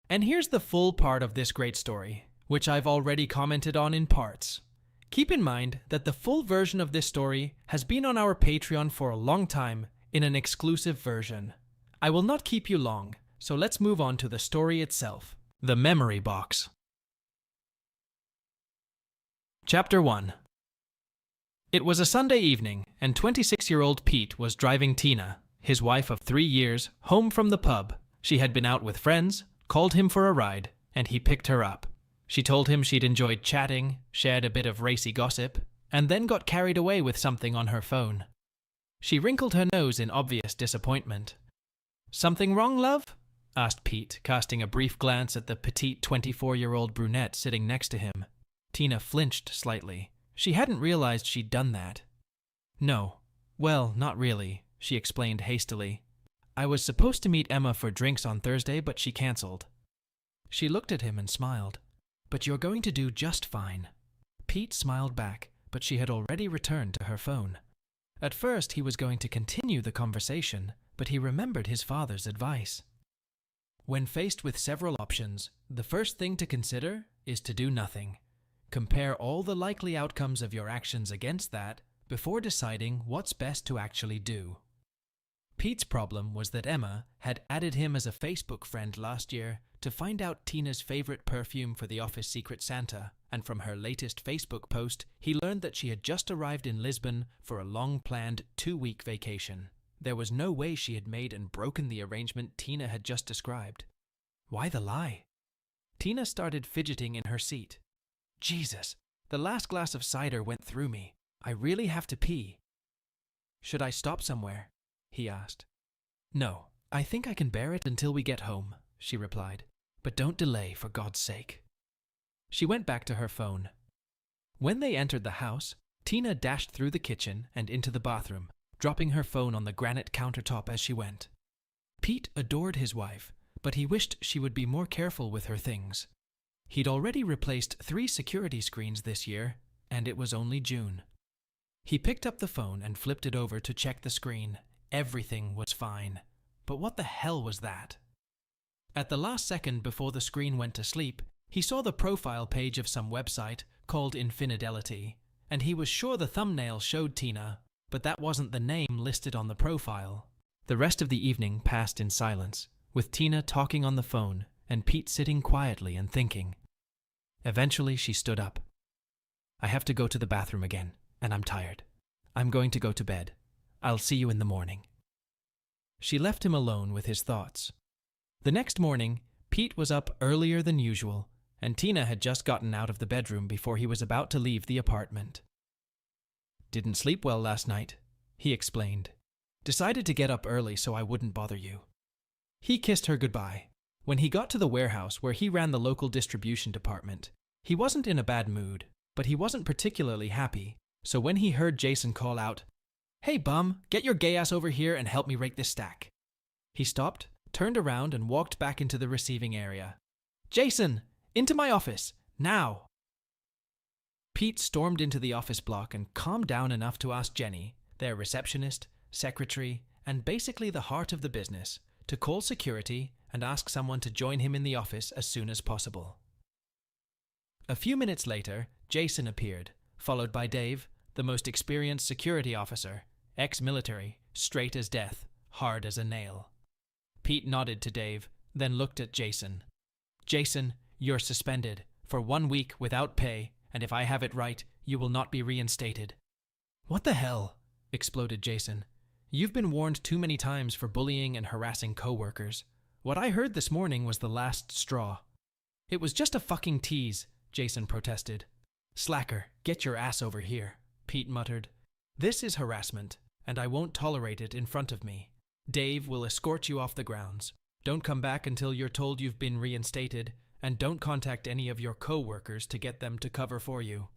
And here's the full part of this great story, which I've already commented on in parts. Keep in mind that the full version of this story has been on our Patreon for a long time in an exclusive version. I will not keep you long, so let's move on to the story itself. The Memory Box. Chapter 1. It was a Sunday evening, and 26-year-old Pete was driving Tina, his wife of 3 years, home from the pub. She had been out with friends, called him for a ride, and he picked her up. She told him she'd enjoyed chatting, shared a bit of racy gossip, and then got carried away with something on her phone. She wrinkled her nose in obvious disappointment. "Something wrong, love?" asked Pete, casting a brief glance at the petite 24-year-old brunette sitting next to him. Tina flinched slightly. She hadn't realized she'd done that. "No. Well, not really," she explained hastily. "I was supposed to meet Emma for drinks on Thursday, but she cancelled." She looked at him and smiled. "But you're going to do just fine." Pete smiled back, but she had already returned to her phone. At first, he was going to continue the conversation, but he remembered his father's advice. When faced with several options, the first thing to consider is to do nothing. Compare all the likely outcomes of your actions against that before deciding what's best to actually do. Pete's problem was that Emma had added him as a Facebook friend last year to find out Tina's favorite perfume for the office Secret Santa, and from her latest Facebook post, he learned that she had just arrived in Lisbon for a long-planned 2-week vacation. There was no way she had made and broken the arrangement Tina had just described. Why the lie? Tina started fidgeting in her seat. "Jesus, the last glass of cider went through me. I really have to pee." "Should I stop somewhere?" he asked. "No, I think I can bear it until we get home," she replied. "But don't delay, for God's sake." She went back to her phone. When they entered the house, Tina dashed through the kitchen and into the bathroom, dropping her phone on the granite countertop as she went. Pete adored his wife, but he wished she would be more careful with her things. He'd already replaced 3 security screens this year, and it was only June. He picked up the phone and flipped it over to check the screen. Everything was fine. But what the hell was that? At the last second before the screen went to sleep, he saw the profile page of some website called Infidelity, and he was sure the thumbnail showed Tina, but that wasn't the name listed on the profile. The rest of the evening passed in silence, with Tina talking on the phone and Pete sitting quietly and thinking. Eventually, she stood up. "I have to go to the bathroom again, and I'm tired. I'm going to go to bed. I'll see you in the morning." She left him alone with his thoughts. The next morning, Pete was up earlier than usual, and Tina had just gotten out of the bedroom before he was about to leave the apartment. "Didn't sleep well last night," he explained. "Decided to get up early so I wouldn't bother you." He kissed her goodbye. When he got to the warehouse where he ran the local distribution department, he wasn't in a bad mood, but he wasn't particularly happy, so when he heard Jason call out, "Hey bum, get your gay ass over here and help me rake this stack," he stopped, turned around and walked back into the receiving area. "Jason, into my office, now!" Pete stormed into the office block and calmed down enough to ask Jenny, their receptionist, secretary, and basically the heart of the business, to call security and ask someone to join him in the office as soon as possible. A few minutes later, Jason appeared, followed by Dave, the most experienced security officer, ex-military, straight as death, hard as a nail. Pete nodded to Dave, then looked at Jason. "Jason, you're suspended for 1 week without pay, and if I have it right, you will not be reinstated." "What the hell?" exploded Jason. "You've been warned too many times for bullying and harassing co-workers. What I heard this morning was the last straw." "It was just a fucking tease," Jason protested. "Slacker, get your ass over here," Pete muttered. "This is harassment, and I won't tolerate it in front of me. Dave will escort you off the grounds. Don't come back until you're told you've been reinstated, and don't contact any of your co-workers to get them to cover for you."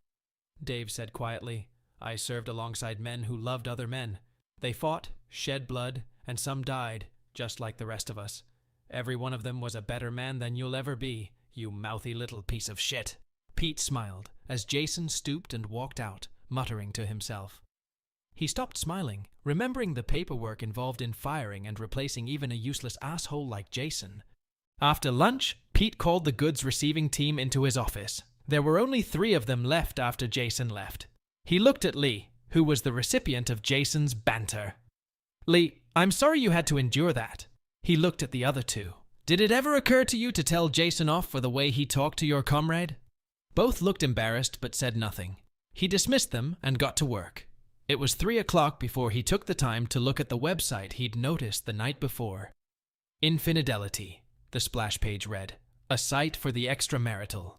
Dave said quietly, "I served alongside men who loved other men. They fought, shed blood, and some died, just like the rest of us. Every one of them was a better man than you'll ever be, you mouthy little piece of shit." Pete smiled as Jason stooped and walked out, muttering to himself. He stopped smiling, remembering the paperwork involved in firing and replacing even a useless asshole like Jason. After lunch, Pete called the goods receiving team into his office. There were only 3 of them left after Jason left. He looked at Lee, who was the recipient of Jason's banter. "Lee, I'm sorry you had to endure that." He looked at the other 2. "Did it ever occur to you to tell Jason off for the way he talked to your comrade?" Both looked embarrassed but said nothing. He dismissed them and got to work. It was 3 o'clock before he took the time to look at the website he'd noticed the night before. Infidelity, the splash page read, a site for the extramarital.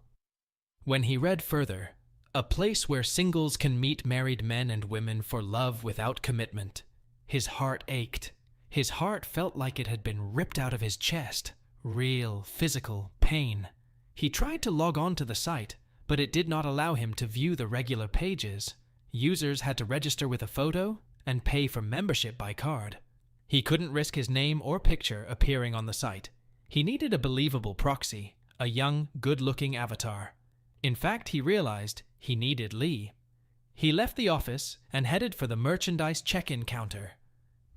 When he read further, a place where singles can meet married men and women for love without commitment, his heart ached. His heart felt like it had been ripped out of his chest. Real, physical pain. He tried to log on to the site, but it did not allow him to view the regular pages. Users had to register with a photo and pay for membership by card. He couldn't risk his name or picture appearing on the site. He needed a believable proxy, a young, good-looking avatar. In fact, he realized he needed Lee. He left the office and headed for the merchandise check-in counter.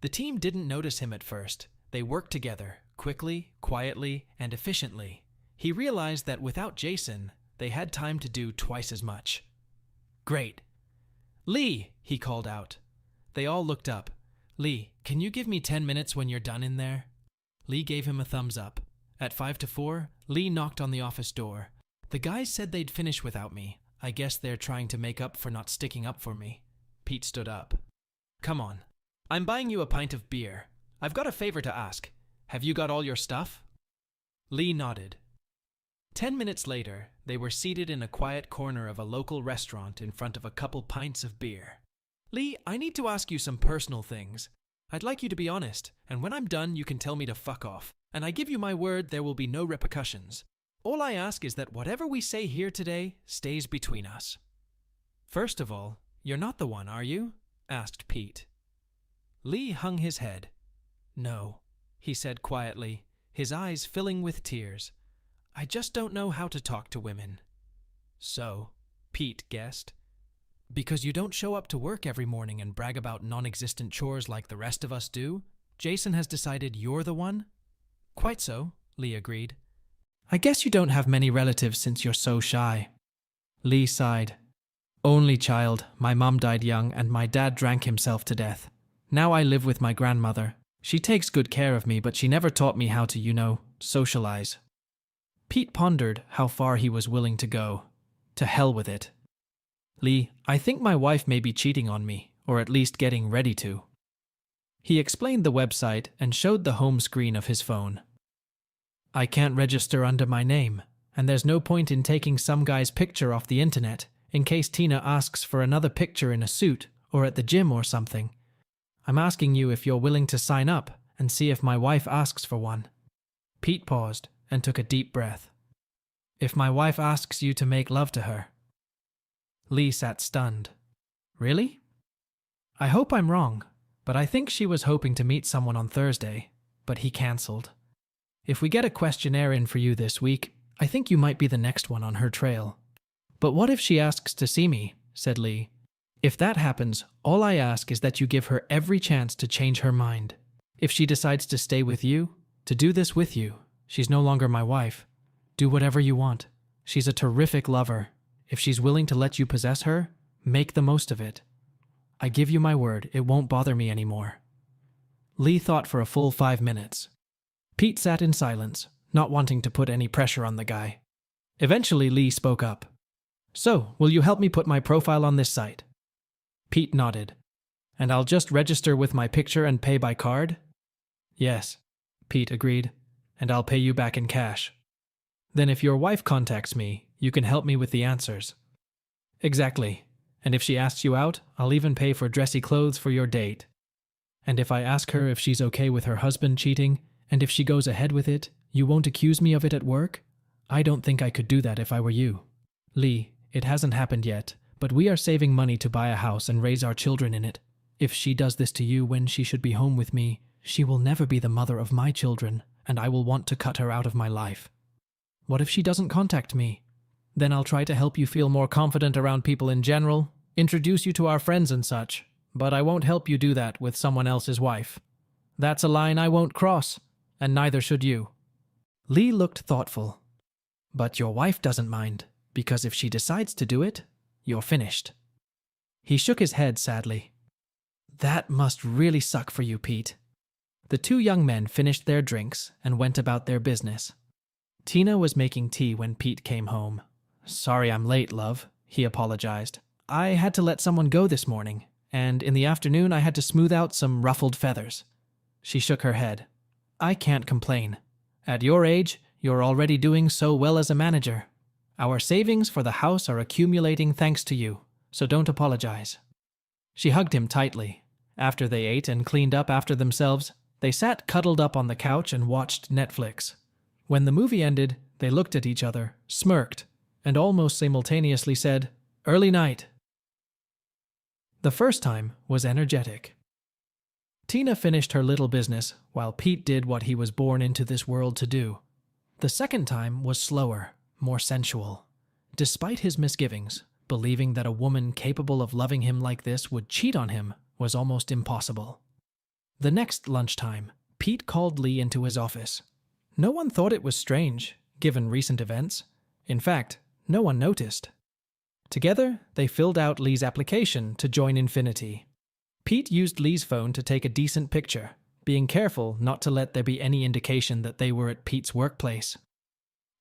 The team didn't notice him at first. They worked together, quickly, quietly, and efficiently. He realized that without Jason, they had time to do twice as much. "Great." "Lee," he called out. They all looked up. "Lee, can you give me 10 minutes when you're done in there?" Lee gave him a thumbs up. At 5 to 4, Lee knocked on the office door. "The guys said they'd finish without me. I guess they're trying to make up for not sticking up for me." Pete stood up. "Come on. I'm buying you a pint of beer. I've got a favor to ask. Have you got all your stuff?" Lee nodded. 10 minutes later, they were seated in a quiet corner of a local restaurant in front of a couple pints of beer. "Lee, I need to ask you some personal things. I'd like you to be honest, and when I'm done, you can tell me to fuck off. And I give you my word there will be no repercussions. All I ask is that whatever we say here today stays between us." "First of all, you're not the one, are you?" asked Pete. Lee hung his head. "No," he said quietly, his eyes filling with tears. "I just don't know how to talk to women." "So," Pete guessed, "because you don't show up to work every morning and brag about non-existent chores like the rest of us do, Jason has decided you're the one?" "Quite so," Lee agreed. "I guess you don't have many relatives since you're so shy." Lee sighed. "Only child, my mom died young and my dad drank himself to death. Now I live with my grandmother. She takes good care of me, but she never taught me how to, socialize." Pete pondered how far he was willing to go. To hell with it. "Lee, I think my wife may be cheating on me, or at least getting ready to." He explained the website and showed the home screen of his phone. "I can't register under my name, and there's no point in taking some guy's picture off the internet in case Tina asks for another picture in a suit or at the gym or something. I'm asking you if you're willing to sign up and see if my wife asks for one." Pete paused and took a deep breath. "If my wife asks you to make love to her?" Lee sat stunned. "Really?" "I hope I'm wrong, but I think she was hoping to meet someone on Thursday, but he cancelled. If we get a questionnaire in for you this week, I think you might be the next one on her trail." "But what if she asks to see me?" said Lee. "If that happens, all I ask is that you give her every chance to change her mind. If she decides to stay with you, to do this with you, she's no longer my wife. Do whatever you want. She's a terrific lover. If she's willing to let you possess her, make the most of it. I give you my word, it won't bother me anymore." Lee thought for a full 5 minutes. Pete sat in silence, not wanting to put any pressure on the guy. Eventually, Lee spoke up. "So, will you help me put my profile on this site?" Pete nodded. "And I'll just register with my picture and pay by card?" "Yes," Pete agreed, "and I'll pay you back in cash." "Then if your wife contacts me, you can help me with the answers." "Exactly. And if she asks you out, I'll even pay for dressy clothes for your date. And if I ask her if she's okay with her husband cheating, and if she goes ahead with it, you won't accuse me of it at work? I don't think I could do that if I were you. Lee, it hasn't happened yet, but we are saving money to buy a house and raise our children in it. If she does this to you when she should be home with me, she will never be the mother of my children, and I will want to cut her out of my life. What if she doesn't contact me? Then I'll try to help you feel more confident around people in general, introduce you to our friends and such, but I won't help you do that with someone else's wife. That's a line I won't cross, and neither should you." Lee looked thoughtful. But your wife doesn't mind, because if she decides to do it, you're finished. He shook his head sadly. That must really suck for you, Pete. The two young men finished their drinks and went about their business. Tina was making tea when Pete came home. Sorry I'm late, love, he apologized. I had to let someone go this morning, and in the afternoon I had to smooth out some ruffled feathers. She shook her head. I can't complain. At your age, you're already doing so well as a manager. Our savings for the house are accumulating thanks to you, so don't apologize. She hugged him tightly. After they ate and cleaned up after themselves, they sat cuddled up on the couch and watched Netflix. When the movie ended, they looked at each other, smirked, and almost simultaneously said, "Early night." The first time was energetic. Tina finished her little business while Pete did what he was born into this world to do. The second time was slower, more sensual. Despite his misgivings, believing that a woman capable of loving him like this would cheat on him was almost impossible. The next lunchtime, Pete called Lee into his office. No one thought it was strange, given recent events. In fact, no one noticed. Together, they filled out Lee's application to join Infinity. Pete used Lee's phone to take a decent picture, being careful not to let there be any indication that they were at Pete's workplace.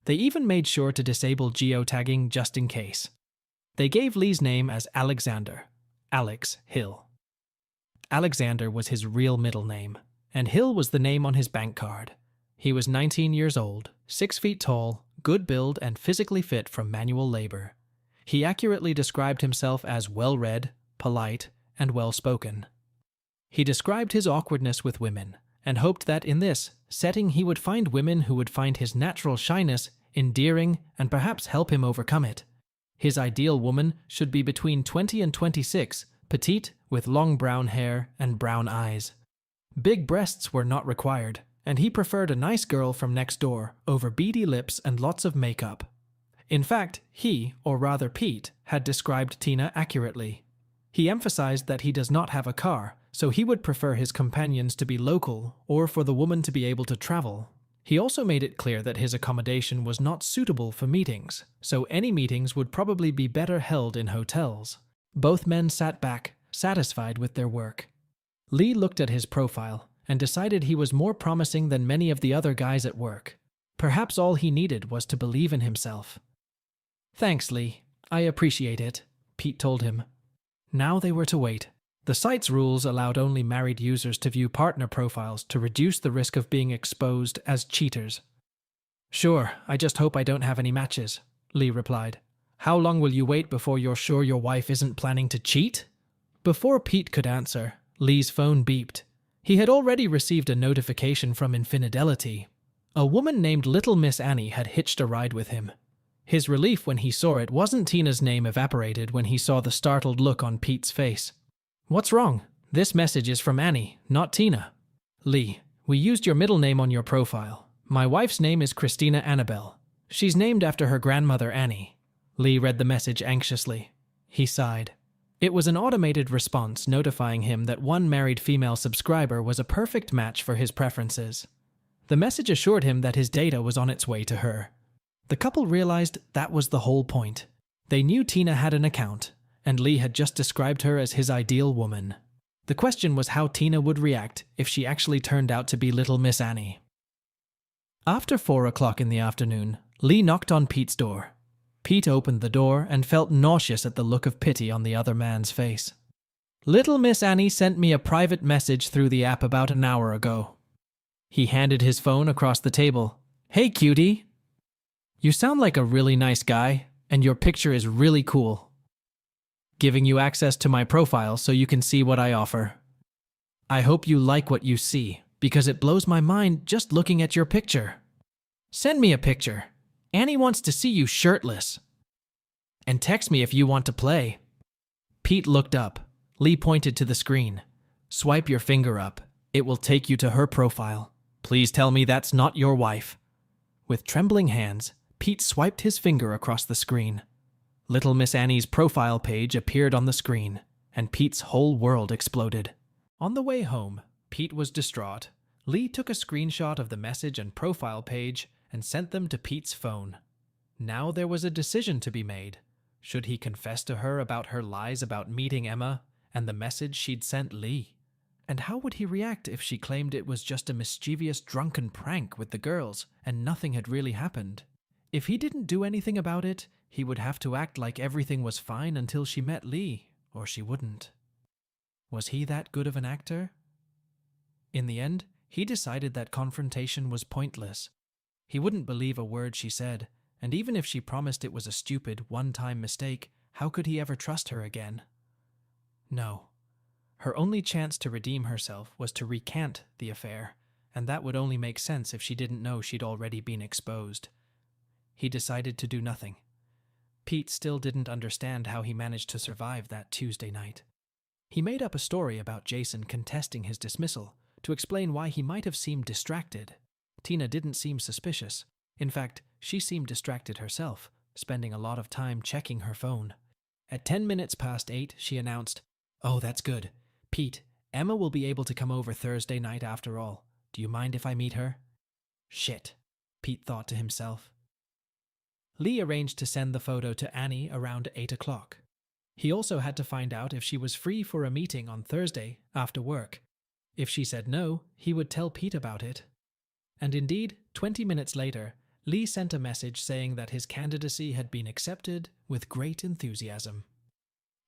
They even made sure to disable geotagging just in case. They gave Lee's name as Alexander, Alex Hill. Alexander was his real middle name, and Hill was the name on his bank card. He was 19 years old, 6 feet tall, good build, and physically fit from manual labor. He accurately described himself as well-read, polite, and well-spoken. He described his awkwardness with women, and hoped that in this setting he would find women who would find his natural shyness endearing and perhaps help him overcome it. His ideal woman should be between 20 and 26, petite, with long brown hair and brown eyes. Big breasts were not required, and he preferred a nice girl from next door over beady lips and lots of makeup. In fact, he, or rather Pete, had described Tina accurately. He emphasized that he does not have a car, so he would prefer his companions to be local or for the woman to be able to travel. He also made it clear that his accommodation was not suitable for meetings, so any meetings would probably be better held in hotels. Both men sat back, satisfied with their work. Lee looked at his profile and decided he was more promising than many of the other guys at work. Perhaps all he needed was to believe in himself. Thanks, Lee. I appreciate it, Pete told him. Now they were to wait. The site's rules allowed only married users to view partner profiles to reduce the risk of being exposed as cheaters. Sure, I just hope I don't have any matches, Lee replied. How long will you wait before you're sure your wife isn't planning to cheat? Before Pete could answer, Lee's phone beeped. He had already received a notification from Infidelity. A woman named Little Miss Annie had hitched a ride with him. His relief when he saw it wasn't Tina's name evaporated when he saw the startled look on Pete's face. What's wrong? This message is from Annie, not Tina. Lee, we used your middle name on your profile. My wife's name is Christina Annabelle. She's named after her grandmother Annie. Lee read the message anxiously. He sighed. It was an automated response notifying him that one married female subscriber was a perfect match for his preferences. The message assured him that his data was on its way to her. The couple realized that was the whole point. They knew Tina had an account, and Lee had just described her as his ideal woman. The question was how Tina would react if she actually turned out to be Little Miss Annie. After 4 o'clock in the afternoon, Lee knocked on Pete's door. Pete opened the door and felt nauseous at the look of pity on the other man's face. Little Miss Annie sent me a private message through the app about an hour ago. He handed his phone across the table. Hey, cutie. You sound like a really nice guy, and your picture is really cool. Giving you access to my profile so you can see what I offer. I hope you like what you see, because it blows my mind just looking at your picture. Send me a picture. Annie wants to see you shirtless. And text me if you want to play. Pete looked up. Lee pointed to the screen. Swipe your finger up. It will take you to her profile. Please tell me that's not your wife. With trembling hands, Pete swiped his finger across the screen. Little Miss Annie's profile page appeared on the screen, and Pete's whole world exploded. On the way home, Pete was distraught. Lee took a screenshot of the message and profile page and sent them to Pete's phone. Now there was a decision to be made. Should he confess to her about her lies about meeting Emma and the message she'd sent Lee? And how would he react if she claimed it was just a mischievous drunken prank with the girls and nothing had really happened? If he didn't do anything about it, he would have to act like everything was fine until she met Lee, or she wouldn't. Was he that good of an actor? In the end, he decided that confrontation was pointless. He wouldn't believe a word she said, and even if she promised it was a stupid, one-time mistake, how could he ever trust her again? No. Her only chance to redeem herself was to recant the affair, and that would only make sense if she didn't know she'd already been exposed. He decided to do nothing. Pete still didn't understand how he managed to survive that Tuesday night. He made up a story about Jason contesting his dismissal to explain why he might have seemed distracted. Tina didn't seem suspicious. In fact, she seemed distracted herself, spending a lot of time checking her phone. At 10 minutes past 8, she announced, "Oh, that's good. Pete, Emma will be able to come over Thursday night after all. Do you mind if I meet her?" Shit, Pete thought to himself. Lee arranged to send the photo to Annie around 8 o'clock. He also had to find out if she was free for a meeting on Thursday after work. If she said no, he would tell Pete about it. And indeed, 20 minutes later, Lee sent a message saying that his candidacy had been accepted with great enthusiasm.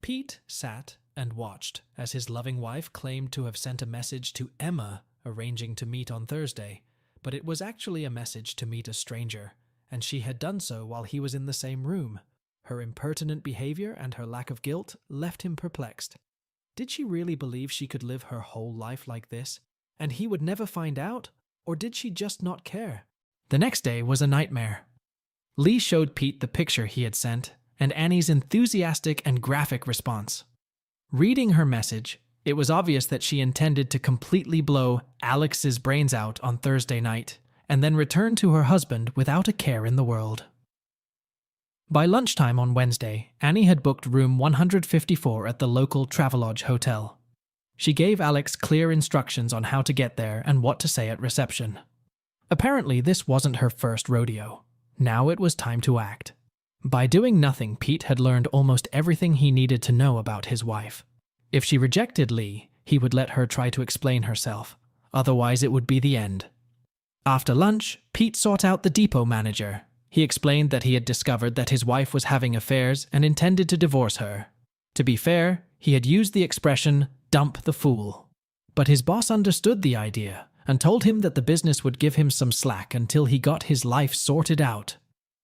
Pete sat and watched as his loving wife claimed to have sent a message to Emma arranging to meet on Thursday, but it was actually a message to meet a stranger, and she had done so while he was in the same room. Her impertinent behavior and her lack of guilt left him perplexed. Did she really believe she could live her whole life like this, and he would never find out, or did she just not care? The next day was a nightmare. Lee showed Pete the picture he had sent, and Annie's enthusiastic and graphic response. Reading her message, it was obvious that she intended to completely blow Alex's brains out on Thursday night, and then return to her husband without a care in the world. By lunchtime on Wednesday, Annie had booked room 154 at the local Travelodge hotel. She gave Alex clear instructions on how to get there and what to say at reception. Apparently, this wasn't her first rodeo. Now it was time to act. By doing nothing, Pete had learned almost everything he needed to know about his wife. If she rejected Lee, he would let her try to explain herself. Otherwise, it would be the end. After lunch, Pete sought out the depot manager. He explained that he had discovered that his wife was having affairs and intended to divorce her. To be fair, he had used the expression, "dump the fool." But his boss understood the idea and told him that the business would give him some slack until he got his life sorted out.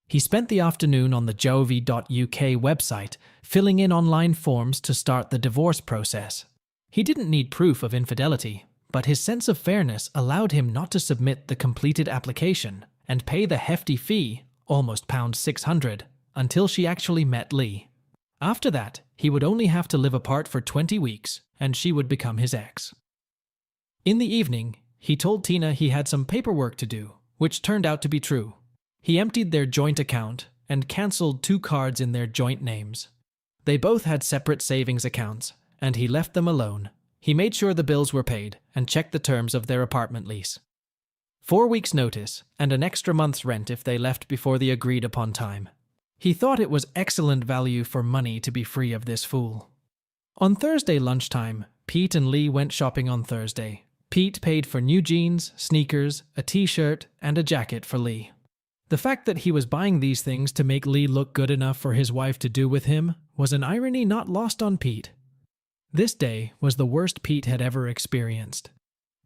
He spent the afternoon on the jovi.uk website filling in online forms to start the divorce process. He didn't need proof of infidelity, but his sense of fairness allowed him not to submit the completed application and pay the hefty fee, almost £600, until she actually met Lee. After that, he would only have to live apart for 20 weeks, and she would become his ex. In the evening, he told Tina he had some paperwork to do, which turned out to be true. He emptied their joint account and cancelled 2 cards in their joint names. They both had separate savings accounts, and he left them alone. He made sure the bills were paid and checked the terms of their apartment lease. 4 weeks' notice and an extra month's rent if they left before the agreed-upon time. He thought it was excellent value for money to be free of this fool. On Thursday lunchtime, Pete and Lee went shopping on Thursday. Pete paid for new jeans, sneakers, a t-shirt, and a jacket for Lee. The fact that he was buying these things to make Lee look good enough for his wife to do with him was an irony not lost on Pete. This day was the worst Pete had ever experienced.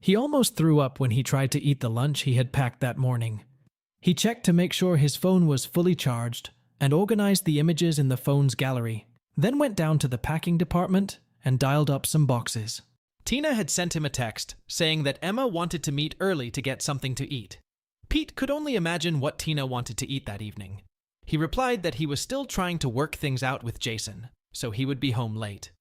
He almost threw up when he tried to eat the lunch he had packed that morning. He checked to make sure his phone was fully charged and organized the images in the phone's gallery, then went down to the packing department and dialed up some boxes. Tina had sent him a text saying that Emma wanted to meet early to get something to eat. Pete could only imagine what Tina wanted to eat that evening. He replied that he was still trying to work things out with Jason, so he would be home late.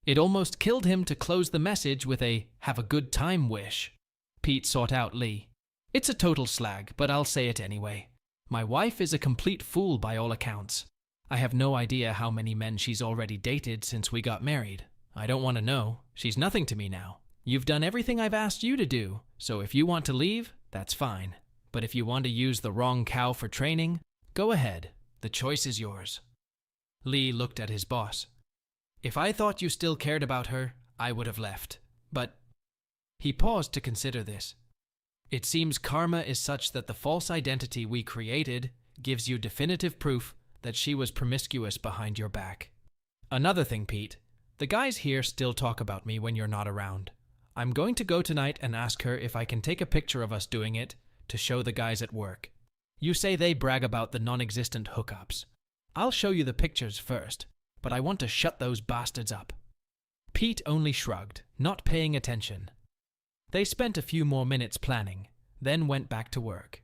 It almost killed him to close the message with a "have a good time" wish. Pete sought out Lee. "It's a total slag, but I'll say it anyway. My wife is a complete fool by all accounts. I have no idea how many men she's already dated since we got married. I don't want to know. She's nothing to me now. You've done everything I've asked you to do, so if you want to leave, that's fine. But if you want to use the wrong cow for training, go ahead. The choice is yours. Lee looked at his boss. If I thought you still cared about her, I would have left. But he paused to consider this. It seems karma is such that the false identity we created gives you definitive proof that she was promiscuous behind your back. Another thing, Pete, the guys here still talk about me when you're not around. I'm going to go tonight and ask her if I can take a picture of us doing it to show the guys at work. You say they brag about the non-existent hookups. I'll show you the pictures first, but I want to shut those bastards up. Pete only shrugged, not paying attention. They spent a few more minutes planning, then went back to work.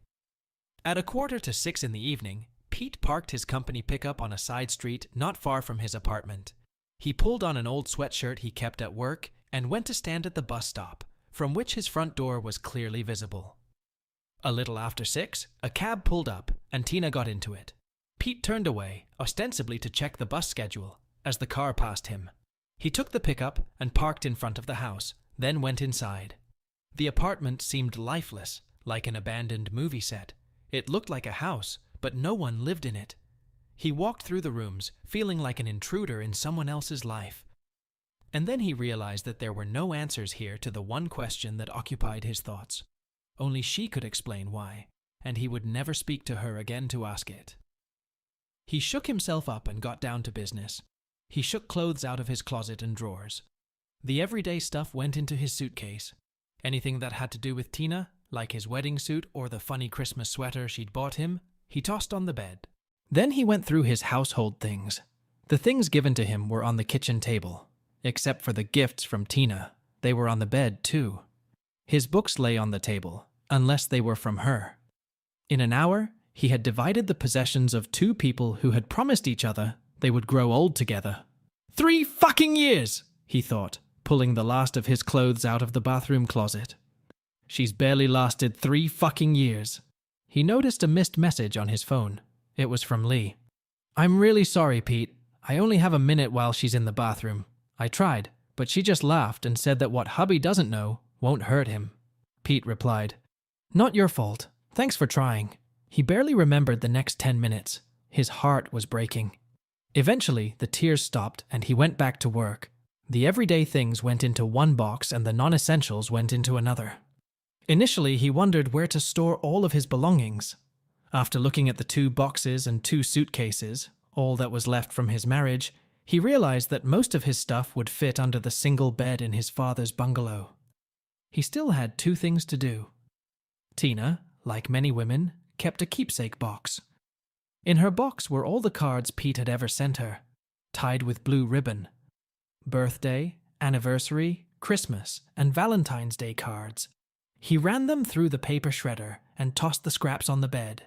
At 5:45 in the evening, Pete parked his company pickup on a side street not far from his apartment. He pulled on an old sweatshirt he kept at work and went to stand at the bus stop, from which his front door was clearly visible. A little after 6, a cab pulled up and Tina got into it. Pete turned away, ostensibly to check the bus schedule, as the car passed him. He took the pickup and parked in front of the house, then went inside. The apartment seemed lifeless, like an abandoned movie set. It looked like a house, but no one lived in it. He walked through the rooms, feeling like an intruder in someone else's life. And then he realized that there were no answers here to the one question that occupied his thoughts. Only she could explain why, and he would never speak to her again to ask it. He shook himself up and got down to business. He shook clothes out of his closet and drawers. The everyday stuff went into his suitcase. Anything that had to do with Tina, like his wedding suit or the funny Christmas sweater she'd bought him, he tossed on the bed. Then he went through his household things. The things given to him were on the kitchen table. Except for the gifts from Tina, they were on the bed too. His books lay on the table, unless they were from her. In an hour, he had divided the possessions of two people who had promised each other they would grow old together. 3 fucking years, he thought, pulling the last of his clothes out of the bathroom closet. She's barely lasted 3 fucking years. He noticed a missed message on his phone. It was from Lee. I'm really sorry, Pete. I only have a minute while she's in the bathroom. I tried, but she just laughed and said that what hubby doesn't know won't hurt him. Pete replied, Not your fault. Thanks for trying. He barely remembered the next 10 minutes. His heart was breaking. Eventually, the tears stopped and he went back to work. The everyday things went into one box and the non-essentials went into another. Initially, he wondered where to store all of his belongings. After looking at the 2 boxes and 2 suitcases, all that was left from his marriage, he realized that most of his stuff would fit under the single bed in his father's bungalow. He still had 2 things to do. Tina, like many women, kept a keepsake box. In her box were all the cards Pete had ever sent her, tied with blue ribbon. Birthday, anniversary, Christmas, and Valentine's Day cards. He ran them through the paper shredder and tossed the scraps on the bed.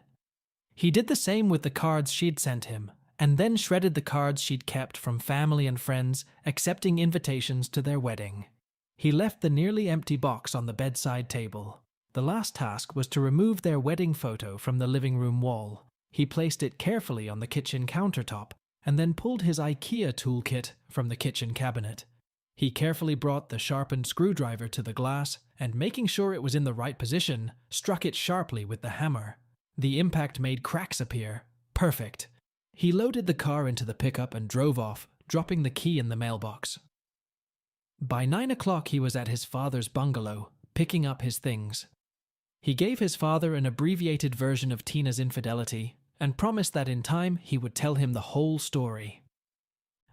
He did the same with the cards she'd sent him, and then shredded the cards she'd kept from family and friends accepting invitations to their wedding. He left the nearly empty box on the bedside table. The last task was to remove their wedding photo from the living room wall. He placed it carefully on the kitchen countertop and then pulled his IKEA toolkit from the kitchen cabinet. He carefully brought the sharpened screwdriver to the glass and, making sure it was in the right position, struck it sharply with the hammer. The impact made cracks appear. Perfect. He loaded the car into the pickup and drove off, dropping the key in the mailbox. By 9 o'clock he was at his father's bungalow, picking up his things. He gave his father an abbreviated version of Tina's infidelity and promised that in time he would tell him the whole story.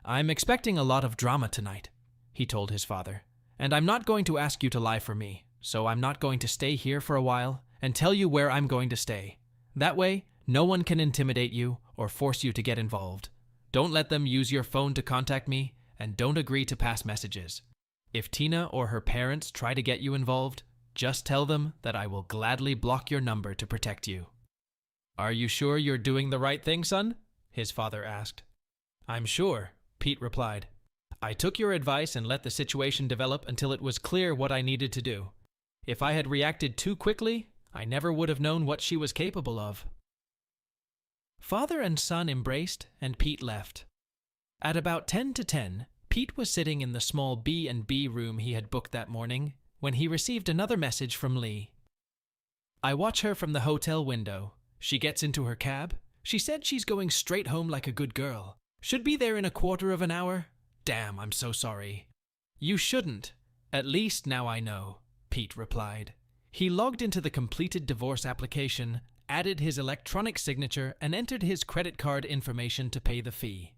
I'm expecting a lot of drama tonight, he told his father, and I'm not going to ask you to lie for me, so I'm not going to stay here for a while and tell you where I'm going to stay. That way, no one can intimidate you or force you to get involved. Don't let them use your phone to contact me, and don't agree to pass messages. If Tina or her parents try to get you involved, just tell them that I will gladly block your number to protect you. Are you sure you're doing the right thing, son? His father asked. I'm sure, Pete replied. I took your advice and let the situation develop until it was clear what I needed to do. If I had reacted too quickly, I never would have known what she was capable of. Father and son embraced, and Pete left. At about 10 to 10, Pete was sitting in the small B&B room he had booked that morning when he received another message from Lee. I watch her from the hotel window. She gets into her cab. She said she's going straight home like a good girl. Should be there in a quarter of an hour. Damn, I'm so sorry. You shouldn't. At least now I know, Pete replied. He logged into the completed divorce application, added his electronic signature, and entered his credit card information to pay the fee.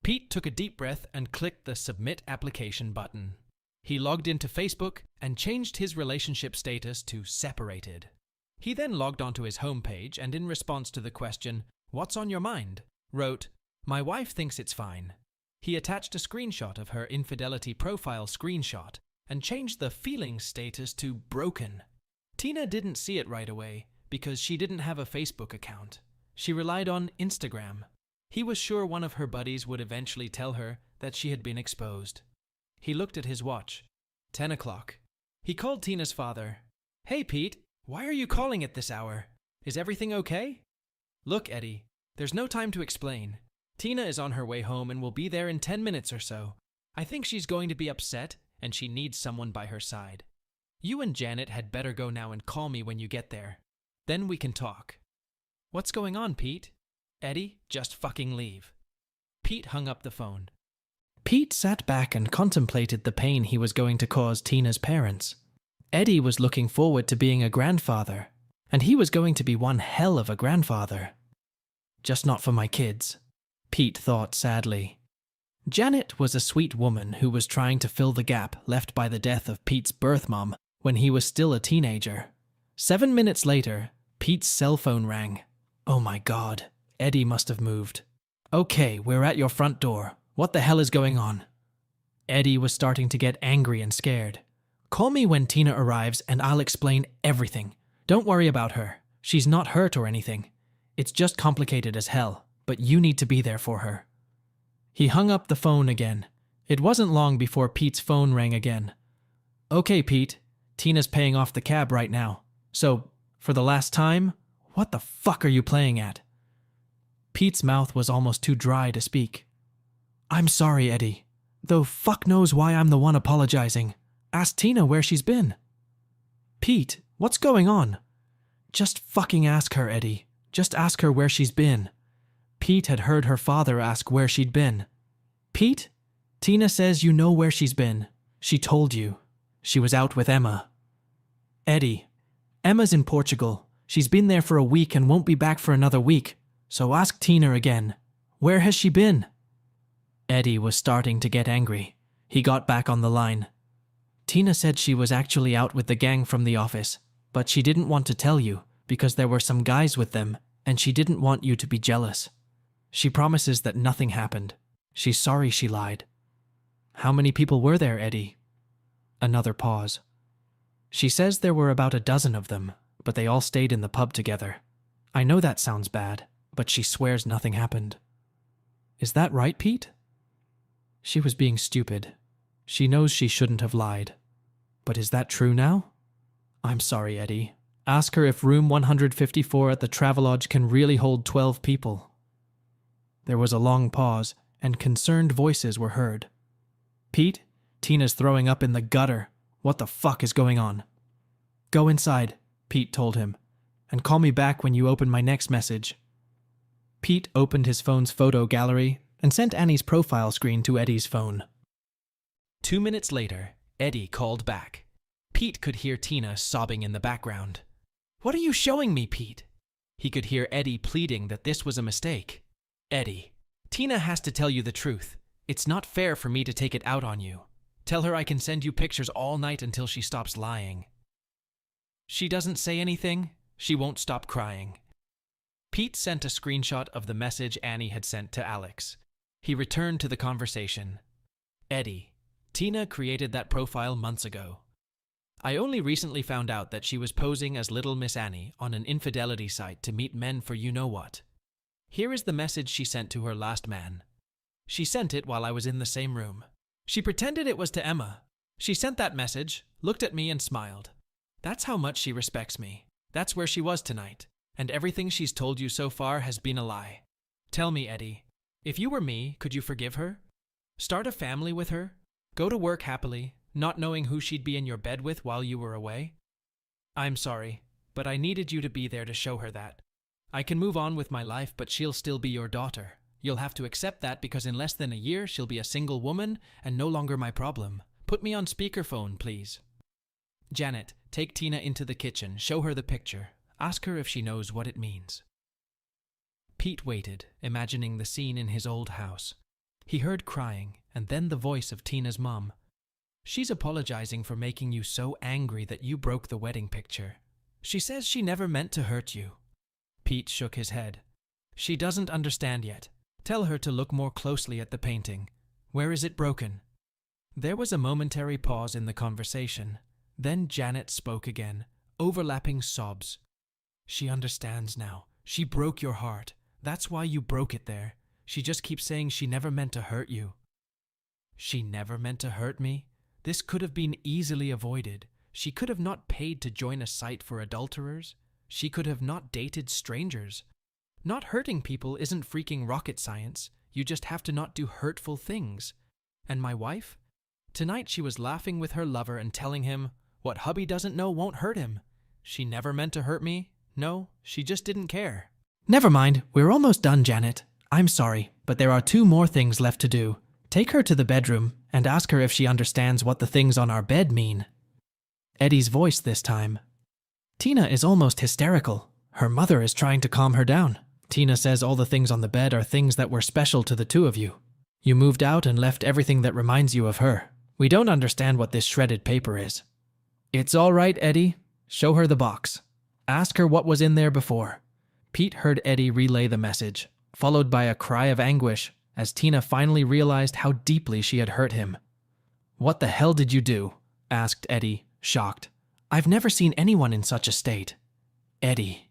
Pete took a deep breath and clicked the Submit Application button. He logged into Facebook and changed his relationship status to separated. He then logged onto his homepage and in response to the question, "What's on your mind?" wrote, "My wife thinks it's fine." He attached a screenshot of her infidelity profile screenshot and changed the feelings status to broken. Tina didn't see it right away because she didn't have a Facebook account. She relied on Instagram. He was sure one of her buddies would eventually tell her that she had been exposed. He looked at his watch. 10 o'clock. He called Tina's father. "Hey, Pete, why are you calling at this hour? Is everything okay?" "Look, Eddie, there's no time to explain. Tina is on her way home and will be there in 10 minutes or so. I think she's going to be upset and she needs someone by her side. You and Janet had better go now and call me when you get there. Then we can talk." "What's going on, Pete?" "Eddie, just fucking leave." Pete hung up the phone. Pete sat back and contemplated the pain he was going to cause Tina's parents. Eddie was looking forward to being a grandfather, and he was going to be one hell of a grandfather. Just not for my kids, Pete thought sadly. Janet was a sweet woman who was trying to fill the gap left by the death of Pete's birth mom when he was still a teenager. 7 minutes later, Pete's cell phone rang. Oh my God, Eddie must have moved. "Okay, we're at your front door. What the hell is going on?" Eddie was starting to get angry and scared. "Call me when Tina arrives and I'll explain everything. Don't worry about her. She's not hurt or anything. It's just complicated as hell, but you need to be there for her." He hung up the phone again. It wasn't long before Pete's phone rang again. "Okay, Pete, Tina's paying off the cab right now. So, for the last time, what the fuck are you playing at?" Pete's mouth was almost too dry to speak. "I'm sorry, Eddie. Though fuck knows why I'm the one apologizing. Ask Tina where she's been." "Pete, what's going on?" "Just fucking ask her, Eddie. Just ask her where she's been." Pete had heard her father ask where she'd been. "Pete, Tina says you know where she's been. She told you. She was out with Emma." "Eddie, Emma's in Portugal. She's been there for a week and won't be back for another week. So ask Tina again. Where has she been?" Eddie was starting to get angry. He got back on the line. "Tina said she was actually out with the gang from the office, but she didn't want to tell you because there were some guys with them and she didn't want you to be jealous. She promises that nothing happened. She's sorry she lied." "How many people were there, Eddie?" Another pause. "She says there were about a dozen of them, but they all stayed in the pub together. I know that sounds bad, but she swears nothing happened." "Is that right, Pete?" "She was being stupid. She knows she shouldn't have lied. But is that true now?" "I'm sorry, Eddie. Ask her if room 154 at the Travelodge can really hold 12 people." There was a long pause, and concerned voices were heard. "Pete, Tina's throwing up in the gutter. What the fuck is going on?" "Go inside," Pete told him, "and call me back when you open my next message." Pete opened his phone's photo gallery and sent Annie's profile screen to Eddie's phone. 2 minutes later, Eddie called back. Pete could hear Tina sobbing in the background. "What are you showing me, Pete?" He could hear Eddie pleading that this was a mistake. "Eddie, Tina has to tell you the truth. It's not fair for me to take it out on you. Tell her I can send you pictures all night until she stops lying." "She doesn't say anything. She won't stop crying." Pete sent a screenshot of the message Annie had sent to Alex. He returned to the conversation. "Eddie, Tina created that profile months ago. I only recently found out that she was posing as Little Miss Annie on an infidelity site to meet men for you-know-what. Here is the message she sent to her last man. She sent it while I was in the same room. She pretended it was to Emma. She sent that message, looked at me and smiled. That's how much she respects me. That's where she was tonight. And everything she's told you so far has been a lie. Tell me, Eddie, if you were me, could you forgive her? Start a family with her? Go to work happily, not knowing who she'd be in your bed with while you were away? I'm sorry. but I needed you to be there to show her that. I can move on with my life, but she'll still be your daughter. You'll have to accept that because in less than a year, she'll be a single woman and no longer my problem. Put me on speakerphone, please. Janet, take Tina into the kitchen, show her the picture. Ask her if she knows what it means. Pete waited, imagining the scene in his old house. He heard crying, and then the voice of Tina's mom. She's apologizing for making you so angry that you broke the wedding picture. She says she never meant to hurt you. Pete shook his head. She doesn't understand yet. Tell her to look more closely at the painting. Where is it broken? There was a momentary pause in the conversation. Then Janet spoke again, overlapping sobs. She understands now. She broke your heart. That's why you broke it there. She just keeps saying she never meant to hurt you. She never meant to hurt me? This could have been easily avoided. She could have not paid to join a site for adulterers. She could have not dated strangers. Not hurting people isn't freaking rocket science. You just have to not do hurtful things. And my wife? Tonight she was laughing with her lover and telling him, what hubby doesn't know won't hurt him. She never meant to hurt me. No, she just didn't care. Never mind, we're almost done, Janet. I'm sorry, but there are 2 more things left to do. Take her to the bedroom and ask her if she understands what the things on our bed mean. Eddie's voice this time. Tina is almost hysterical. Her mother is trying to calm her down. Tina says all the things on the bed are things that were special to the 2 of you. You moved out and left everything that reminds you of her. We don't understand what this shredded paper is. It's all right, Eddie. Show her the box. Ask her what was in there before. Pete heard Eddie relay the message, followed by a cry of anguish as Tina finally realized how deeply she had hurt him. What the hell did you do? Asked Eddie, shocked. I've never seen anyone in such a state. Eddie.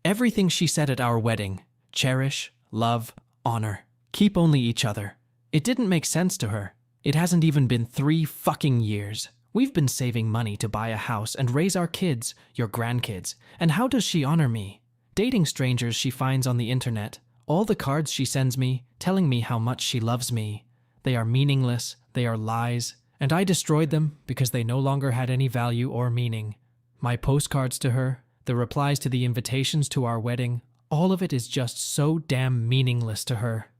Everything she said at our wedding. Cherish, love, honor. Keep only each other. It didn't make sense to her. It hasn't even been 3 fucking years. We've been saving money to buy a house and raise our kids, your grandkids. And how does she honor me? Dating strangers she finds on the internet. All the cards she sends me, telling me how much she loves me. They are meaningless, they are lies, and I destroyed them because they no longer had any value or meaning. My postcards to her, the replies to the invitations to our wedding, all of it is just so damn meaningless to her.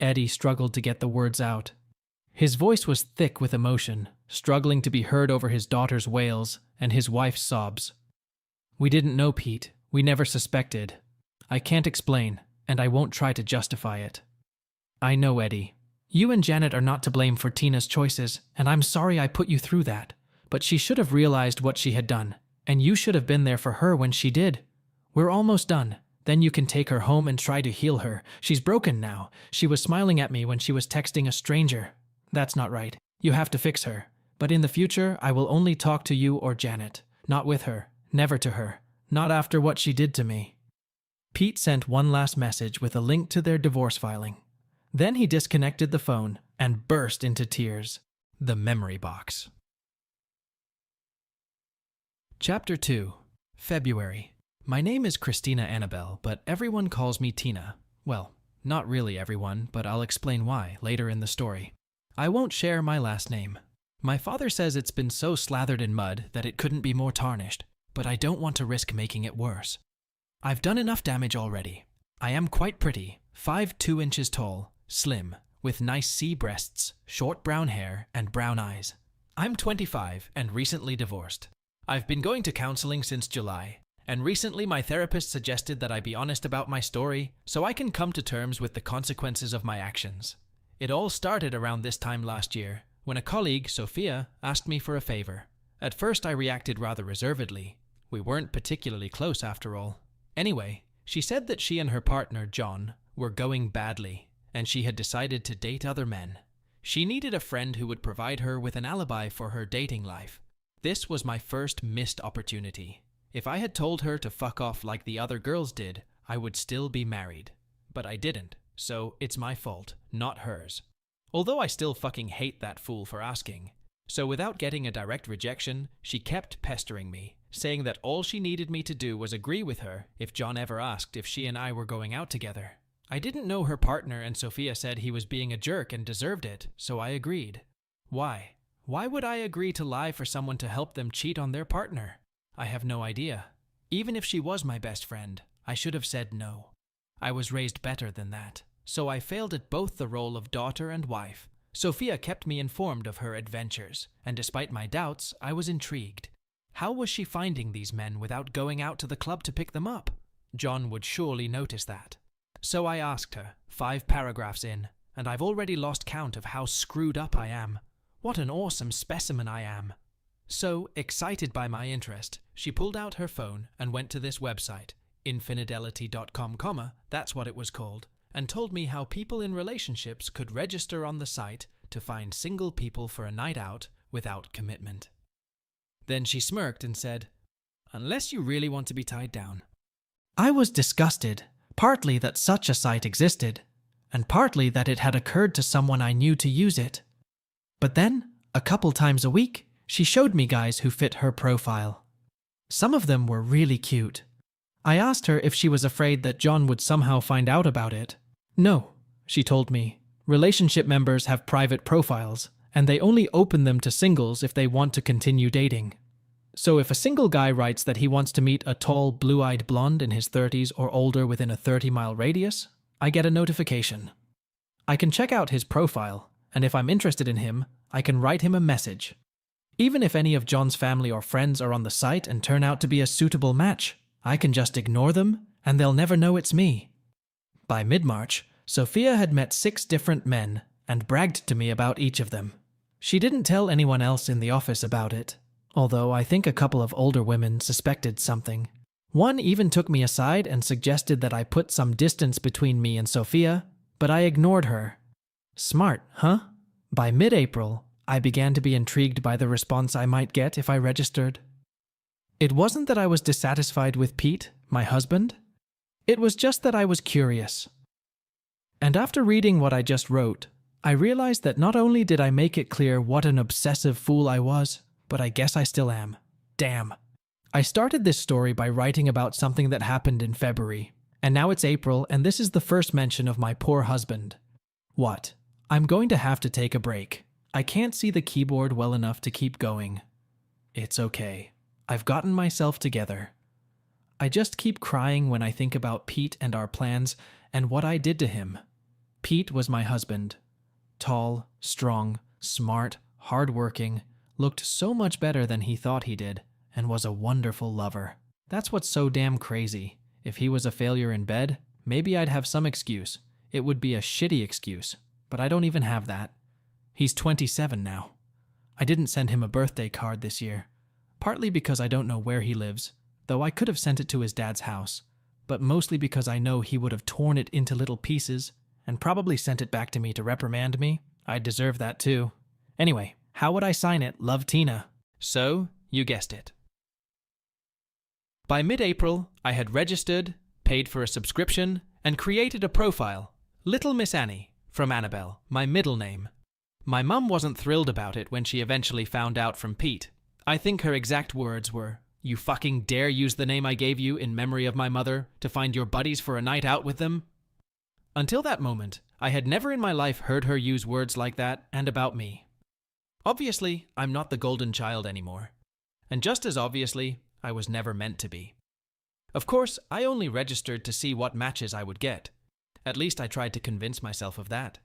Eddie struggled to get the words out. His voice was thick with emotion, struggling to be heard over his daughter's wails and his wife's sobs. We didn't know, Pete. We never suspected. I can't explain, and I won't try to justify it. I know, Eddie. You and Janet are not to blame for Tina's choices, and I'm sorry I put you through that. But she should have realized what she had done, and you should have been there for her when she did. We're almost done. Then you can take her home and try to heal her. She's broken now. She was smiling at me when she was texting a stranger. That's not right. You have to fix her. But in the future, I will only talk to you or Janet. Not with her. Never to her. Not after what she did to me. Pete sent one last message with a link to their divorce filing. Then he disconnected the phone and burst into tears. The memory box. Chapter 2. February. My name is Christina Annabelle, but everyone calls me Tina. Well, not really everyone, but I'll explain why later in the story. I won't share my last name. My father says it's been so slathered in mud that it couldn't be more tarnished, but I don't want to risk making it worse. I've done enough damage already. I am quite pretty, 5'2" inches tall, slim, with nice C breasts, short brown hair, and brown eyes. I'm 25 and recently divorced. I've been going to counseling since July, and recently my therapist suggested that I be honest about my story so I can come to terms with the consequences of my actions. It all started around this time last year, when a colleague, Sophia, asked me for a favor. At first I reacted rather reservedly. We weren't particularly close after all. Anyway, she said that she and her partner, John, were going badly, and she had decided to date other men. She needed a friend who would provide her with an alibi for her dating life. This was my first missed opportunity. If I had told her to fuck off like the other girls did, I would still be married. But I didn't, so it's my fault, not hers. Although I still fucking hate that fool for asking. So without getting a direct rejection, she kept pestering me, saying that all she needed me to do was agree with her if John ever asked if she and I were going out together. I didn't know her partner, and Sophia said he was being a jerk and deserved it, so I agreed. Why? Why would I agree to lie for someone to help them cheat on their partner? I have no idea. Even if she was my best friend, I should have said no. I was raised better than that, so I failed at both the role of daughter and wife. Sophia kept me informed of her adventures, and despite my doubts, I was intrigued. How was she finding these men without going out to the club to pick them up? John would surely notice that. So I asked her, 5 paragraphs in, and I've already lost count of how screwed up I am. What an awesome specimen I am. So, excited by my interest, she pulled out her phone and went to this website, infidelity.com, that's what it was called, and told me how people in relationships could register on the site to find single people for a night out without commitment. Then she smirked and said, "Unless you really want to be tied down." I was disgusted, partly that such a site existed, and partly that it had occurred to someone I knew to use it. But then, a couple times a week, she showed me guys who fit her profile. Some of them were really cute. I asked her if she was afraid that John would somehow find out about it. No, she told me. Relationship members have private profiles, and they only open them to singles if they want to continue dating. So if a single guy writes that he wants to meet a tall, blue-eyed blonde in his 30s or older within a 30-mile radius, I get a notification. I can check out his profile, and if I'm interested in him, I can write him a message. Even if any of John's family or friends are on the site and turn out to be a suitable match, I can just ignore them, and they'll never know it's me. By mid-March, Sophia had met 6 different men and bragged to me about each of them. She didn't tell anyone else in the office about it, although I think a couple of older women suspected something. One even took me aside and suggested that I put some distance between me and Sophia, but I ignored her. Smart, huh? By mid-April, I began to be intrigued by the response I might get if I registered. It wasn't that I was dissatisfied with Pete, my husband. It was just that I was curious. And after reading what I just wrote, I realized that not only did I make it clear what an obsessive fool I was, but I guess I still am. Damn. I started this story by writing about something that happened in February, and now it's April, and this is the first mention of my poor husband. What? I'm going to have to take a break. I can't see the keyboard well enough to keep going. It's okay. I've gotten myself together. I just keep crying when I think about Pete and our plans and what I did to him. Pete was my husband. Tall, strong, smart, hardworking, looked so much better than he thought he did, and was a wonderful lover. That's what's so damn crazy. If he was a failure in bed, maybe I'd have some excuse. It would be a shitty excuse, but I don't even have that. He's 27 now. I didn't send him a birthday card this year, partly because I don't know where he lives, though I could have sent it to his dad's house, but mostly because I know he would have torn it into little pieces and probably sent it back to me to reprimand me. I'd deserve that too. Anyway, how would I sign it? Love, Tina. So, you guessed it. By mid-April, I had registered, paid for a subscription, and created a profile. Little Miss Annie, from Annabelle, my middle name. My mum wasn't thrilled about it when she eventually found out from Pete. I think her exact words were, "You fucking dare use the name I gave you in memory of my mother to find your buddies for a night out with them?" Until that moment, I had never in my life heard her use words like that and about me. Obviously, I'm not the golden child anymore. And just as obviously, I was never meant to be. Of course, I only registered to see what matches I would get. At least I tried to convince myself of that.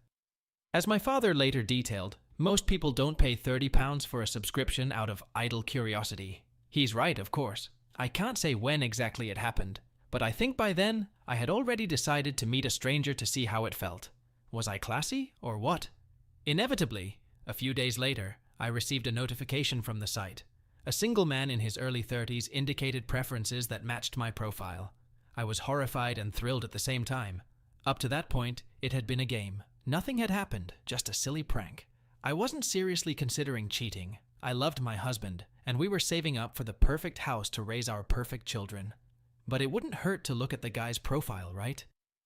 As my father later detailed, most people don't pay £30 for a subscription out of idle curiosity. He's right, of course. I can't say when exactly it happened, but I think by then, I had already decided to meet a stranger to see how it felt. Was I classy, or what? Inevitably, a few days later, I received a notification from the site. A single man in his early 30s indicated preferences that matched my profile. I was horrified and thrilled at the same time. Up to that point, it had been a game. Nothing had happened, just a silly prank. I wasn't seriously considering cheating. I loved my husband, and we were saving up for the perfect house to raise our perfect children. But it wouldn't hurt to look at the guy's profile, right?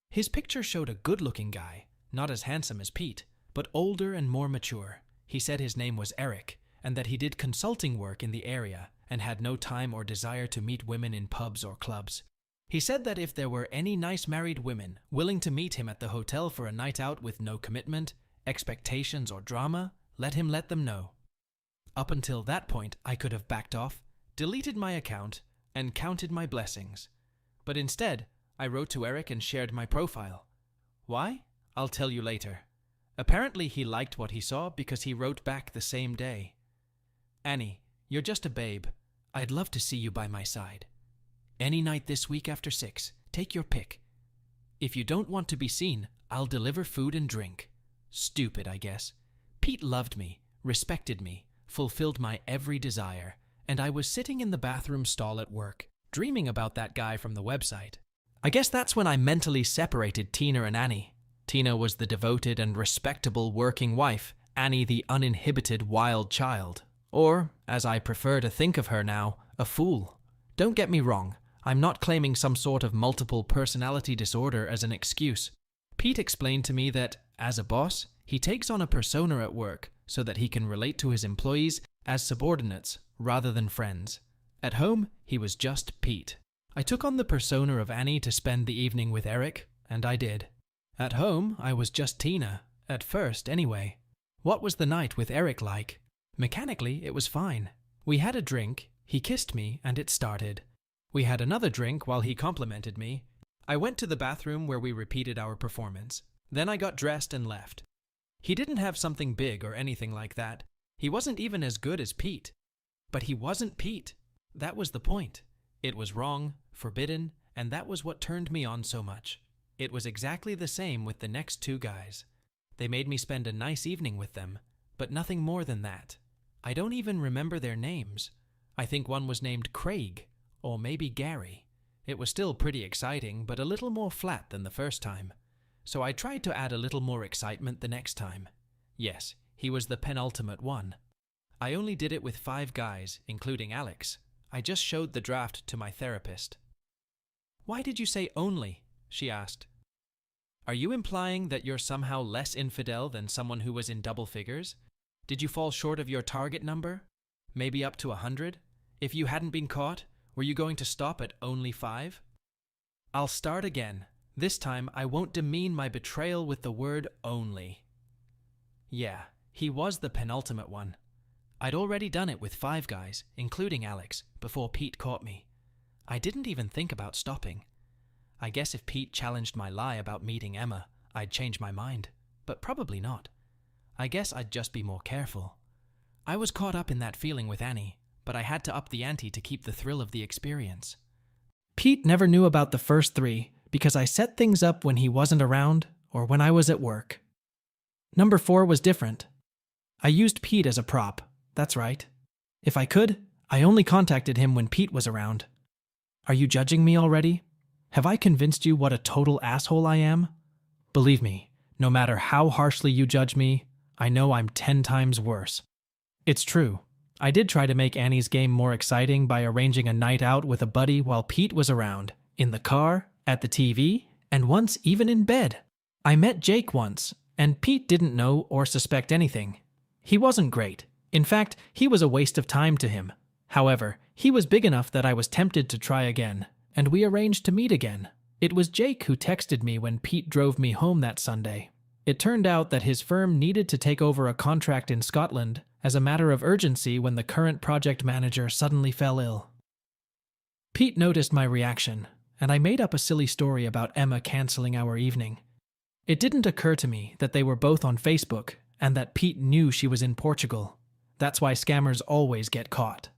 His picture showed a good-looking guy, not as handsome as Pete, but older and more mature. He said his name was Eric, and that he did consulting work in the area and had no time or desire to meet women in pubs or clubs. He said that if there were any nice married women willing to meet him at the hotel for a night out with no commitment, expectations, or drama, let them know. Up until that point, I could have backed off, deleted my account, and counted my blessings. But instead, I wrote to Eric and shared my profile. Why? I'll tell you later. Apparently he liked what he saw because he wrote back the same day. Annie, you're just a babe. I'd love to see you by my side. Any night this week after 6, take your pick. If you don't want to be seen, I'll deliver food and drink. Stupid, I guess. Pete loved me, respected me, fulfilled my every desire, and I was sitting in the bathroom stall at work, dreaming about that guy from the website. I guess that's when I mentally separated Tina and Annie. Tina was the devoted and respectable working wife, Annie the uninhibited wild child. Or, as I prefer to think of her now, a fool. Don't get me wrong, I'm not claiming some sort of multiple personality disorder as an excuse. Pete explained to me that, as a boss, he takes on a persona at work so that he can relate to his employees as subordinates rather than friends. At home, he was just Pete. I took on the persona of Annie to spend the evening with Eric, and I did. At home, I was just Tina, at first anyway. What was the night with Eric like? Mechanically, it was fine. We had a drink, he kissed me, and it started. We had another drink while he complimented me. I went to the bathroom where we repeated our performance. Then I got dressed and left. He didn't have something big or anything like that. He wasn't even as good as Pete. But he wasn't Pete. That was the point. It was wrong, forbidden, and that was what turned me on so much. It was exactly the same with the next two guys. They made me spend a nice evening with them, but nothing more than that. I don't even remember their names. I think one was named Craig, or maybe Gary. It was still pretty exciting, but a little more flat than the first time. So I tried to add a little more excitement the next time. Yes, he was the penultimate one. I only did it with 5 guys, including Alex. I just showed the draft to my therapist. "Why did you say only?" she asked. "Are you implying that you're somehow less infidel than someone who was in double figures? Did you fall short of your target number? Maybe up to 100? If you hadn't been caught, were you going to stop at only 5? I'll start again. This time I won't demean my betrayal with the word only. Yeah, he was the penultimate one. I'd already done it with 5 guys, including Alex, before Pete caught me. I didn't even think about stopping. I guess if Pete challenged my lie about meeting Emma, I'd change my mind, but probably not. I guess I'd just be more careful. I was caught up in that feeling with Annie, but I had to up the ante to keep the thrill of the experience. Pete never knew about the first 3 because I set things up when he wasn't around or when I was at work. Number 4 was different. I used Pete as a prop, that's right. If I could, I only contacted him when Pete was around. Are you judging me already? Have I convinced you what a total asshole I am? Believe me, no matter how harshly you judge me, I know I'm 10 times worse. It's true. I did try to make Annie's game more exciting by arranging a night out with a buddy while Pete was around, in the car, at the TV, and once even in bed. I met Jake once, and Pete didn't know or suspect anything. He wasn't great. In fact, he was a waste of time to him. However, he was big enough that I was tempted to try again, and we arranged to meet again. It was Jake who texted me when Pete drove me home that Sunday. It turned out that his firm needed to take over a contract in Scotland as a matter of urgency when the current project manager suddenly fell ill. Pete noticed my reaction, and I made up a silly story about Emma canceling our evening. It didn't occur to me that they were both on Facebook and that Pete knew she was in Portugal. That's why scammers always get caught.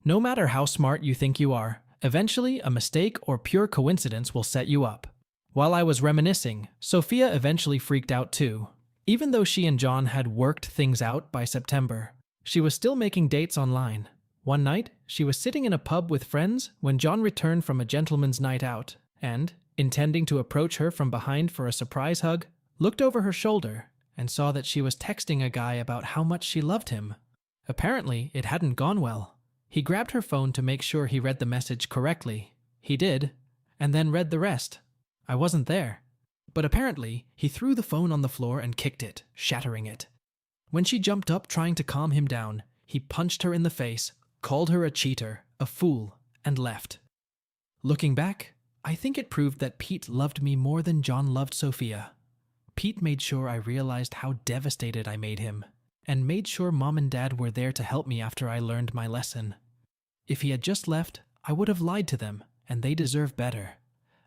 No matter how smart you think you are, eventually a mistake or pure coincidence will set you up. While I was reminiscing, Sophia eventually freaked out too. Even though she and John had worked things out by September, she was still making dates online. One night, she was sitting in a pub with friends when John returned from a gentleman's night out and, intending to approach her from behind for a surprise hug, looked over her shoulder and saw that she was texting a guy about how much she loved him. Apparently, it hadn't gone well. He grabbed her phone to make sure he read the message correctly. He did, and then read the rest. I wasn't there. But apparently, he threw the phone on the floor and kicked it, shattering it. When she jumped up trying to calm him down, he punched her in the face, called her a cheater, a fool, and left. Looking back, I think it proved that Pete loved me more than John loved Sophia. Pete made sure I realized how devastated I made him, and made sure Mom and Dad were there to help me after I learned my lesson. If he had just left, I would have lied to them, and they deserve better.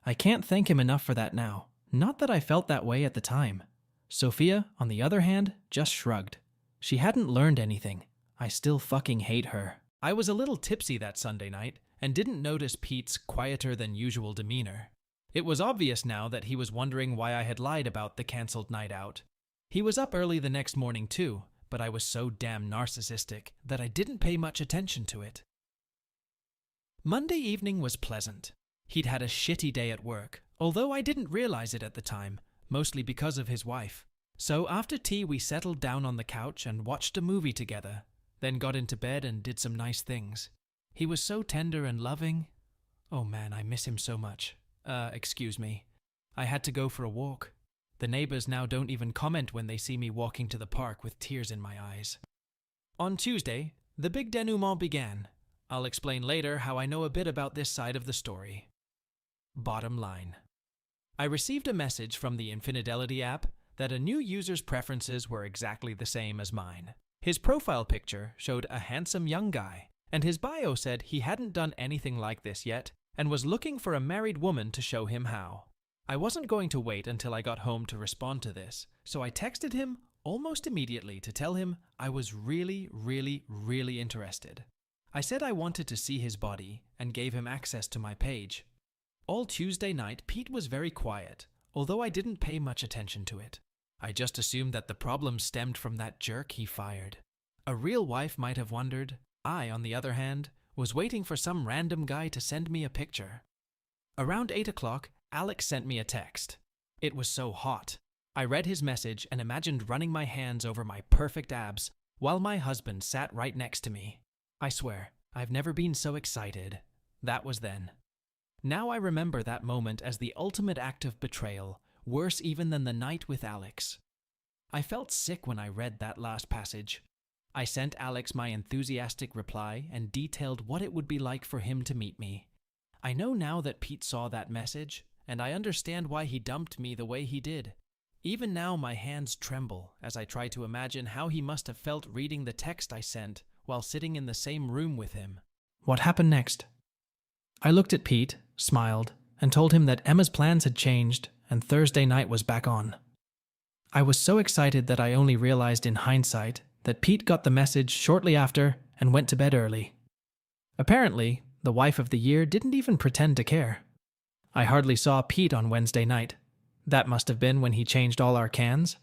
I can't thank him enough for that now. Not that I felt that way at the time. Sophia, on the other hand, just shrugged. She hadn't learned anything. I still fucking hate her. I was a little tipsy that Sunday night and didn't notice Pete's quieter-than-usual demeanor. It was obvious now that he was wondering why I had lied about the cancelled night out. He was up early the next morning too, but I was so damn narcissistic that I didn't pay much attention to it. Monday evening was pleasant. He'd had a shitty day at work, although I didn't realize it at the time, mostly because of his wife. So after tea we settled down on the couch and watched a movie together, then got into bed and did some nice things. He was so tender and loving. Oh man, I miss him so much. Excuse me. I had to go for a walk. The neighbors now don't even comment when they see me walking to the park with tears in my eyes. On Tuesday, the big denouement began. I'll explain later how I know a bit about this side of the story. Bottom line. I received a message from the Infidelity app that a new user's preferences were exactly the same as mine. His profile picture showed a handsome young guy, and his bio said he hadn't done anything like this yet and was looking for a married woman to show him how. I wasn't going to wait until I got home to respond to this, so I texted him almost immediately to tell him I was really interested. I said I wanted to see his body and gave him access to my page. All Tuesday night, Pete was very quiet, although I didn't pay much attention to it. I just assumed that the problem stemmed from that jerk he fired. A real wife might have wondered. I, on the other hand, was waiting for some random guy to send me a picture. Around 8 o'clock, Alex sent me a text. It was so hot. I read his message and imagined running my hands over my perfect abs while my husband sat right next to me. I swear, I've never been so excited. That was then. Now I remember that moment as the ultimate act of betrayal, worse even than the night with Alex. I felt sick when I read that last passage. I sent Alex my enthusiastic reply and detailed what it would be like for him to meet me. I know now that Pete saw that message, and I understand why he dumped me the way he did. Even now my hands tremble as I try to imagine how he must have felt reading the text I sent while sitting in the same room with him. What happened next? I looked at Pete, smiled, and told him that Emma's plans had changed and Thursday night was back on. I was so excited that I only realized in hindsight that Pete got the message shortly after and went to bed early. Apparently, the wife of the year didn't even pretend to care. I hardly saw Pete on Wednesday night. That must have been when he changed all our cans.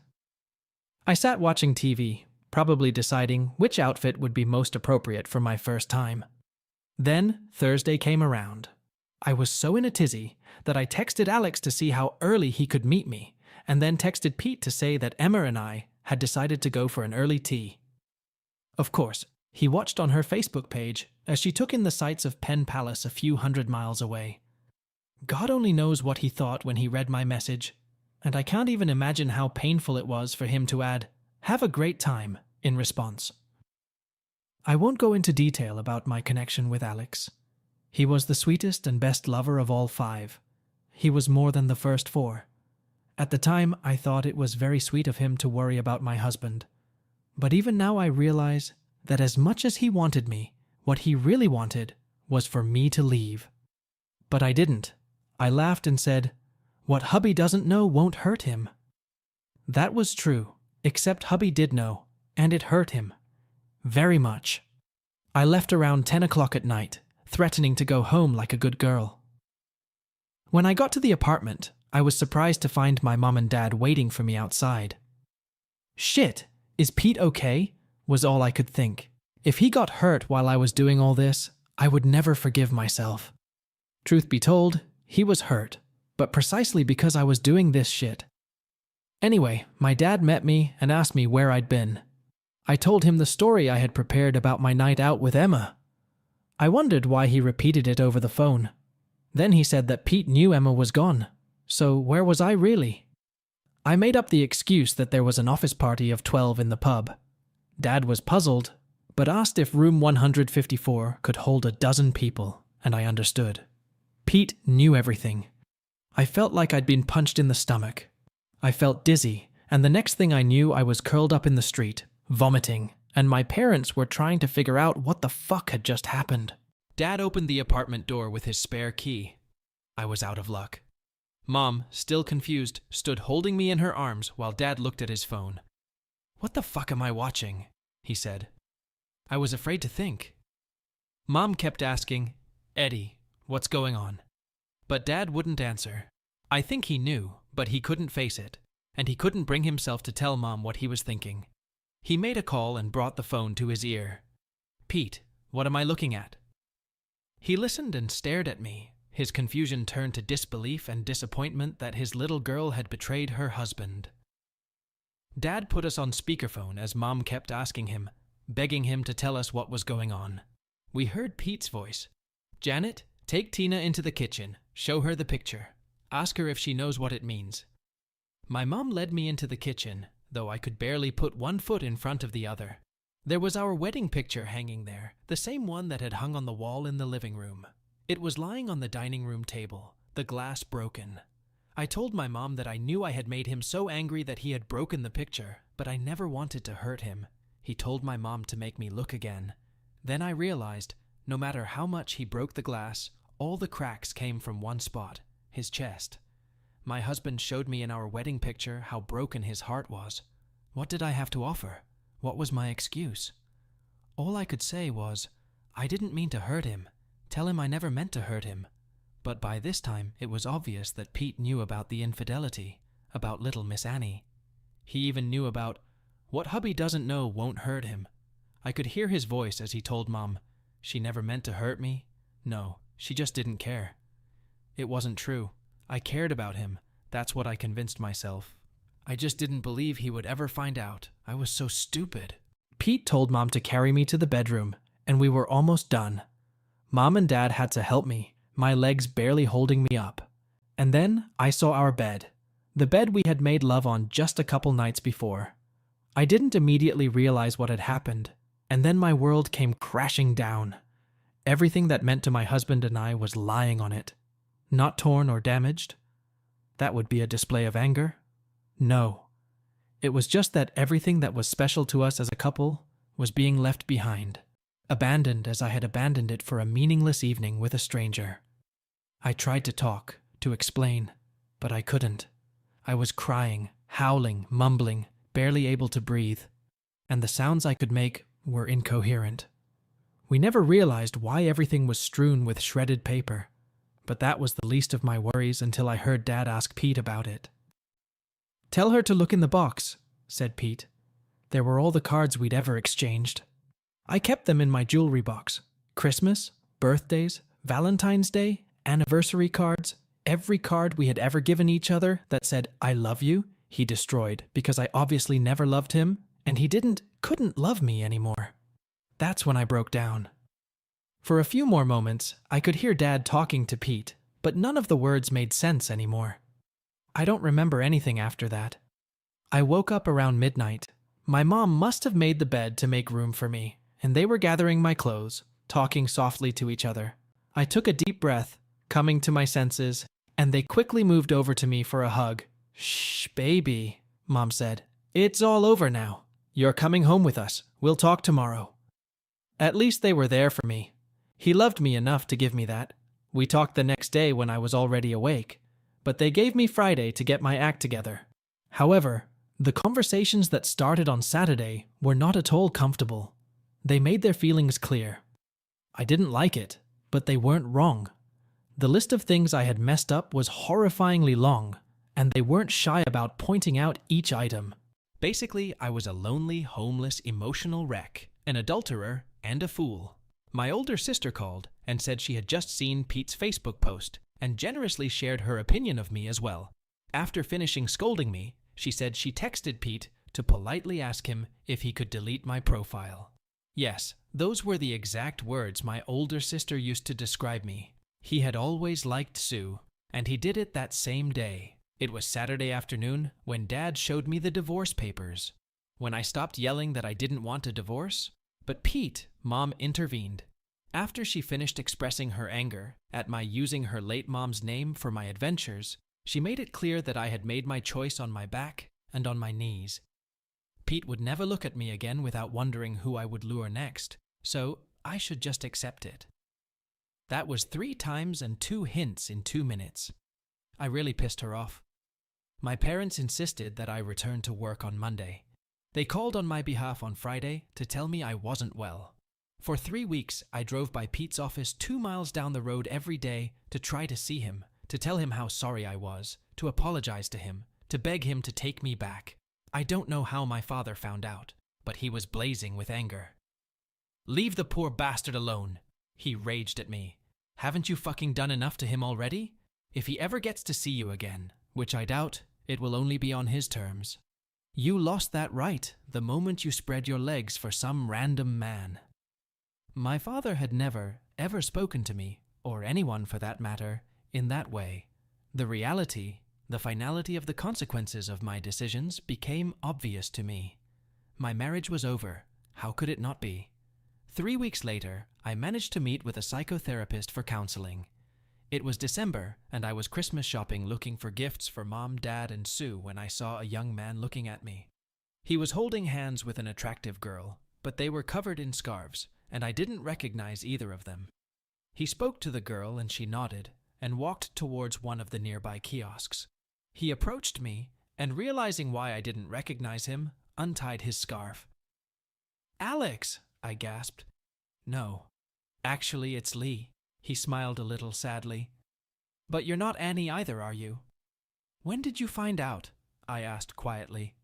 I sat watching TV, probably deciding which outfit would be most appropriate for my first time. Then Thursday came around. I was so in a tizzy that I texted Alex to see how early he could meet me, and then texted Pete to say that Emma and I had decided to go for an early tea. Of course, he watched on her Facebook page as she took in the sights of Penn Palace a few 100 miles away. God only knows what he thought when he read my message, and I can't even imagine how painful it was for him to add, "Have a great time," in response. I won't go into detail about my connection with Alex. He was the sweetest and best lover of all 5. He was more than the first 4. At the time, I thought it was very sweet of him to worry about my husband. But even now I realize that as much as he wanted me, what he really wanted was for me to leave. But I didn't. I laughed and said, "What hubby doesn't know won't hurt him." That was true, except hubby did know, and it hurt him. Very much. I left around 10 o'clock at night, threatening to go home like a good girl. When I got to the apartment, I was surprised to find my mom and dad waiting for me outside. Shit, is Pete okay? Was all I could think. If he got hurt while I was doing all this, I would never forgive myself. Truth be told, he was hurt, but precisely because I was doing this shit. Anyway, my dad met me and asked me where I'd been. I told him the story I had prepared about my night out with Emma. I wondered why he repeated it over the phone. Then he said that Pete knew Emma was gone. So where was I really? I made up the excuse that there was an office party of 12 in the pub. Dad was puzzled, but asked if room 154 could hold a dozen people, and I understood. Pete knew everything. I felt like I'd been punched in the stomach. I felt dizzy, and the next thing I knew I was curled up in the street, vomiting, and my parents were trying to figure out what the fuck had just happened. Dad opened the apartment door with his spare key. I was out of luck. Mom, still confused, stood holding me in her arms while Dad looked at his phone. "What the fuck am I watching?" he said. I was afraid to think. Mom kept asking, "Eddie, what's going on?" But Dad wouldn't answer. I think he knew, but he couldn't face it, and he couldn't bring himself to tell Mom what he was thinking. He made a call and brought the phone to his ear. "Pete, what am I looking at?" He listened and stared at me. His confusion turned to disbelief and disappointment that his little girl had betrayed her husband. Dad put us on speakerphone as Mom kept asking him, begging him to tell us what was going on. We heard Pete's voice. "Janet, take Tina into the kitchen, show her the picture. Ask her if she knows what it means." My mom led me into the kitchen, though I could barely put one foot in front of the other. There was our wedding picture hanging there, the same one that had hung on the wall in the living room. It was lying on the dining room table, the glass broken. I told my mom that I knew I had made him so angry that he had broken the picture, but I never wanted to hurt him. He told my mom to make me look again. Then I realized, no matter how much he broke the glass, all the cracks came from one spot, his chest. My husband showed me in our wedding picture how broken his heart was. What did I have to offer? What was my excuse? All I could say was, "I didn't mean to hurt him. Tell him I never meant to hurt him." But by this time, it was obvious that Pete knew about the infidelity, about little Miss Annie. He even knew about, "What hubby doesn't know won't hurt him." I could hear his voice as he told Mom, "She never meant to hurt me. No, she just didn't care." It wasn't true. I cared about him. That's what I convinced myself. I just didn't believe he would ever find out. I was so stupid. Pete told Mom to carry me to the bedroom, and we were almost done. Mom and Dad had to help me, my legs barely holding me up. And then I saw our bed, the bed we had made love on just a couple nights before. I didn't immediately realize what had happened, and then my world came crashing down. Everything that meant to my husband and I was lying on it. Not torn or damaged. That would be a display of anger. No. It was just that everything that was special to us as a couple was being left behind. Abandoned as I had abandoned it for a meaningless evening with a stranger. I tried to talk, to explain, but I couldn't. I was crying, howling, mumbling, barely able to breathe, and the sounds I could make were incoherent. We never realized why everything was strewn with shredded paper, but that was the least of my worries until I heard Dad ask Pete about it. "Tell her to look in the box," said Pete. There were all the cards we'd ever exchanged. I kept them in my jewelry box. Christmas, birthdays, Valentine's Day, anniversary cards, every card we had ever given each other that said, "I love you," he destroyed because I obviously never loved him, and he couldn't love me anymore. That's when I broke down. For a few more moments, I could hear Dad talking to Pete, but none of the words made sense anymore. I don't remember anything after that. I woke up around midnight. My mom must have made the bed to make room for me, and they were gathering my clothes, talking softly to each other. I took a deep breath, coming to my senses, and they quickly moved over to me for a hug. "Shh, baby," Mom said. "It's all over now. You're coming home with us. We'll talk tomorrow." At least they were there for me. He loved me enough to give me that. We talked the next day when I was already awake, but they gave me Friday to get my act together. However, the conversations that started on Saturday were not at all comfortable. They made their feelings clear. I didn't like it, but they weren't wrong. The list of things I had messed up was horrifyingly long, and they weren't shy about pointing out each item. Basically, I was a lonely, homeless, emotional wreck, an adulterer, and a fool. My older sister called and said she had just seen Pete's Facebook post and generously shared her opinion of me as well. After finishing scolding me, she said she texted Pete to politely ask him if he could delete my profile. Yes, those were the exact words my older sister used to describe me. He had always liked Sue, and he did it that same day. It was Saturday afternoon when Dad showed me the divorce papers. When I stopped yelling that I didn't want a divorce, but Pete, Mom intervened. After she finished expressing her anger at my using her late mom's name for my adventures, she made it clear that I had made my choice on my back and on my knees. Pete would never look at me again without wondering who I would lure next, so I should just accept it. That was 3 times and 2 hints in 2 minutes. I really pissed her off. My parents insisted that I return to work on Monday. They called on my behalf on Friday to tell me I wasn't well. For 3 weeks, I drove by Pete's office 2 miles down the road every day to try to see him, to tell him how sorry I was, to apologize to him, to beg him to take me back. I don't know how my father found out, but he was blazing with anger. "Leave the poor bastard alone," he raged at me. "Haven't you fucking done enough to him already? If he ever gets to see you again, which I doubt, it will only be on his terms. You lost that right the moment you spread your legs for some random man." My father had never, ever spoken to me, or anyone for that matter, in that way. The reality, the finality of the consequences of my decisions became obvious to me. My marriage was over. How could it not be? 3 weeks later, I managed to meet with a psychotherapist for counseling. It was December, and I was Christmas shopping looking for gifts for Mom, Dad, and Sue when I saw a young man looking at me. He was holding hands with an attractive girl, but they were covered in scarves, and I didn't recognize either of them. He spoke to the girl and she nodded, and walked towards one of the nearby kiosks. He approached me, and realizing why I didn't recognize him, untied his scarf. "Alex!" I gasped. "No. Actually, it's Lee." He smiled a little sadly. "But you're not Annie either, are you?" "When did you find out?" I asked quietly.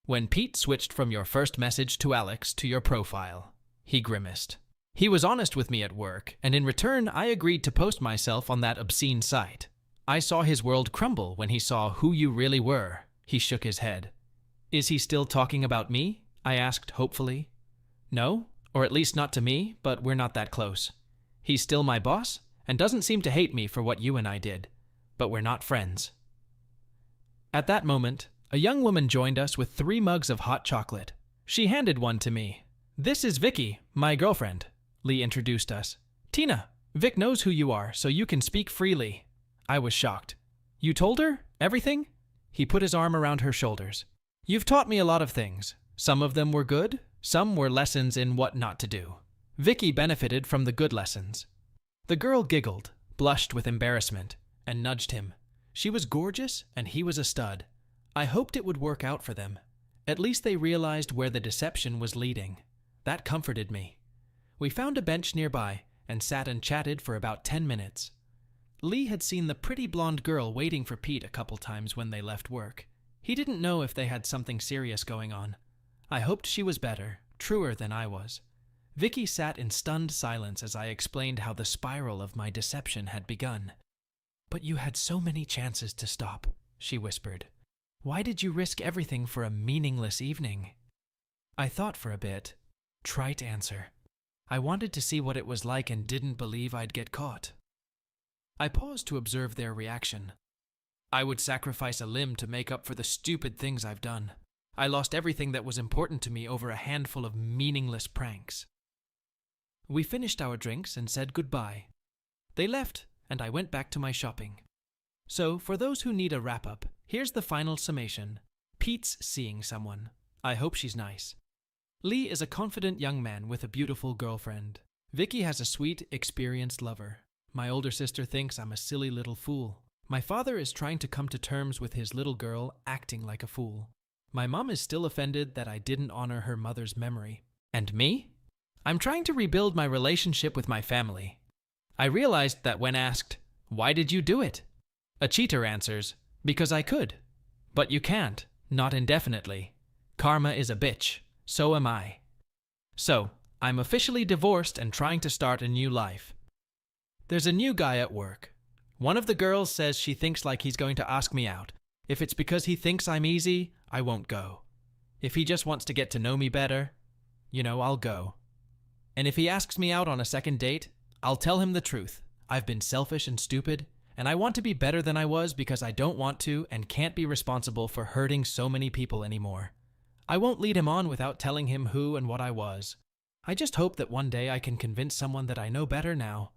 "When Pete switched from your first message to Alex to your profile," he grimaced. "He was honest with me at work, and in return I agreed to post myself on that obscene site. I saw his world crumble when he saw who you really were." He shook his head. "Is he still talking about me?" I asked hopefully. "No, or at least not to me, but we're not that close. He's still my boss, and doesn't seem to hate me for what you and I did, but we're not friends." At that moment, a young woman joined us with 3 mugs of hot chocolate. She handed one to me. "This is Vicky, my girlfriend," Lee introduced us. "Tina, Vic knows who you are, so you can speak freely." I was shocked. "You told her? Everything?" He put his arm around her shoulders. "You've taught me a lot of things. Some of them were good, some were lessons in what not to do. Vicky benefited from the good lessons." The girl giggled, blushed with embarrassment, and nudged him. She was gorgeous, and he was a stud. I hoped it would work out for them. At least they realized where the deception was leading. That comforted me. We found a bench nearby, and sat and chatted for about 10 minutes. Lee had seen the pretty blonde girl waiting for Pete a couple times when they left work. He didn't know if they had something serious going on. I hoped she was better, truer than I was. Vicky sat in stunned silence as I explained how the spiral of my deception had begun. "But you had so many chances to stop," she whispered. "Why did you risk everything for a meaningless evening?" I thought for a bit. Trite answer. I wanted to see what it was like and didn't believe I'd get caught. I paused to observe their reaction. I would sacrifice a limb to make up for the stupid things I've done. I lost everything that was important to me over a handful of meaningless pranks. We finished our drinks and said goodbye. They left, and I went back to my shopping. So, for those who need a wrap-up, here's the final summation. Pete's seeing someone. I hope she's nice. Lee is a confident young man with a beautiful girlfriend. Vicky has a sweet, experienced lover. My older sister thinks I'm a silly little fool. My father is trying to come to terms with his little girl acting like a fool. My mom is still offended that I didn't honor her mother's memory. And me? I'm trying to rebuild my relationship with my family. I realized that when asked, "Why did you do it?" a cheater answers, "Because I could." But you can't, not indefinitely. Karma is a bitch. So am I. So, I'm officially divorced and trying to start a new life. There's a new guy at work. One of the girls says she thinks like he's going to ask me out. If it's because he thinks I'm easy, I won't go. If he just wants to get to know me better, I'll go. And if he asks me out on a second date, I'll tell him the truth. I've been selfish and stupid, and I want to be better than I was because I don't want to and can't be responsible for hurting so many people anymore. I won't lead him on without telling him who and what I was. I just hope that one day I can convince someone that I know better now.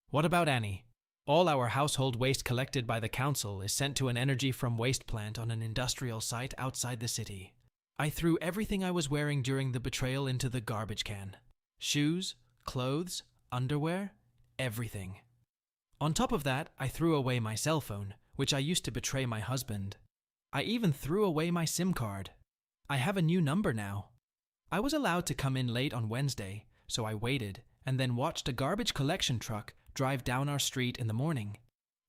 What about Annie? All our household waste collected by the council is sent to an energy from waste plant on an industrial site outside the city. I threw everything I was wearing during the betrayal into the garbage can. Shoes, clothes, underwear, everything. On top of that, I threw away my cell phone, which I used to betray my husband. I even threw away my SIM card. I have a new number now. I was allowed to come in late on Wednesday, so I waited and then watched a garbage collection truck drive down our street in the morning.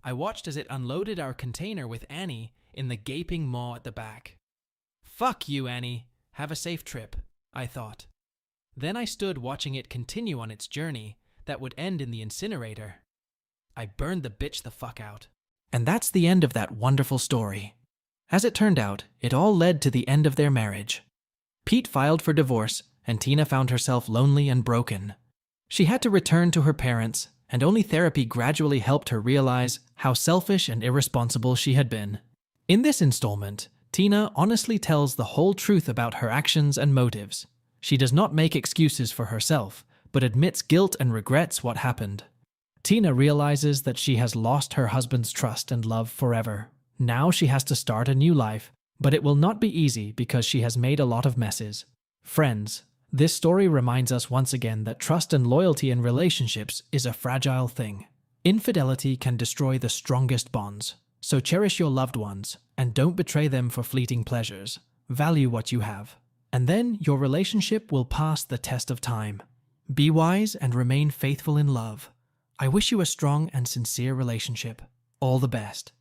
I watched as it unloaded our container with Annie in the gaping maw at the back. Fuck you, Annie. Have a safe trip, I thought. Then I stood watching it continue on its journey that would end in the incinerator. I burned the bitch the fuck out. And that's the end of that wonderful story. As it turned out, it all led to the end of their marriage. Pete filed for divorce, and Tina found herself lonely and broken. She had to return to her parents, and only therapy gradually helped her realize how selfish and irresponsible she had been. In this installment, Tina honestly tells the whole truth about her actions and motives. She does not make excuses for herself, but admits guilt and regrets what happened. Tina realizes that she has lost her husband's trust and love forever. Now she has to start a new life, but it will not be easy because she has made a lot of messes. Friends, this story reminds us once again that trust and loyalty in relationships is a fragile thing. Infidelity can destroy the strongest bonds, so cherish your loved ones and don't betray them for fleeting pleasures. Value what you have, and then your relationship will pass the test of time. Be wise and remain faithful in love. I wish you a strong and sincere relationship. All the best.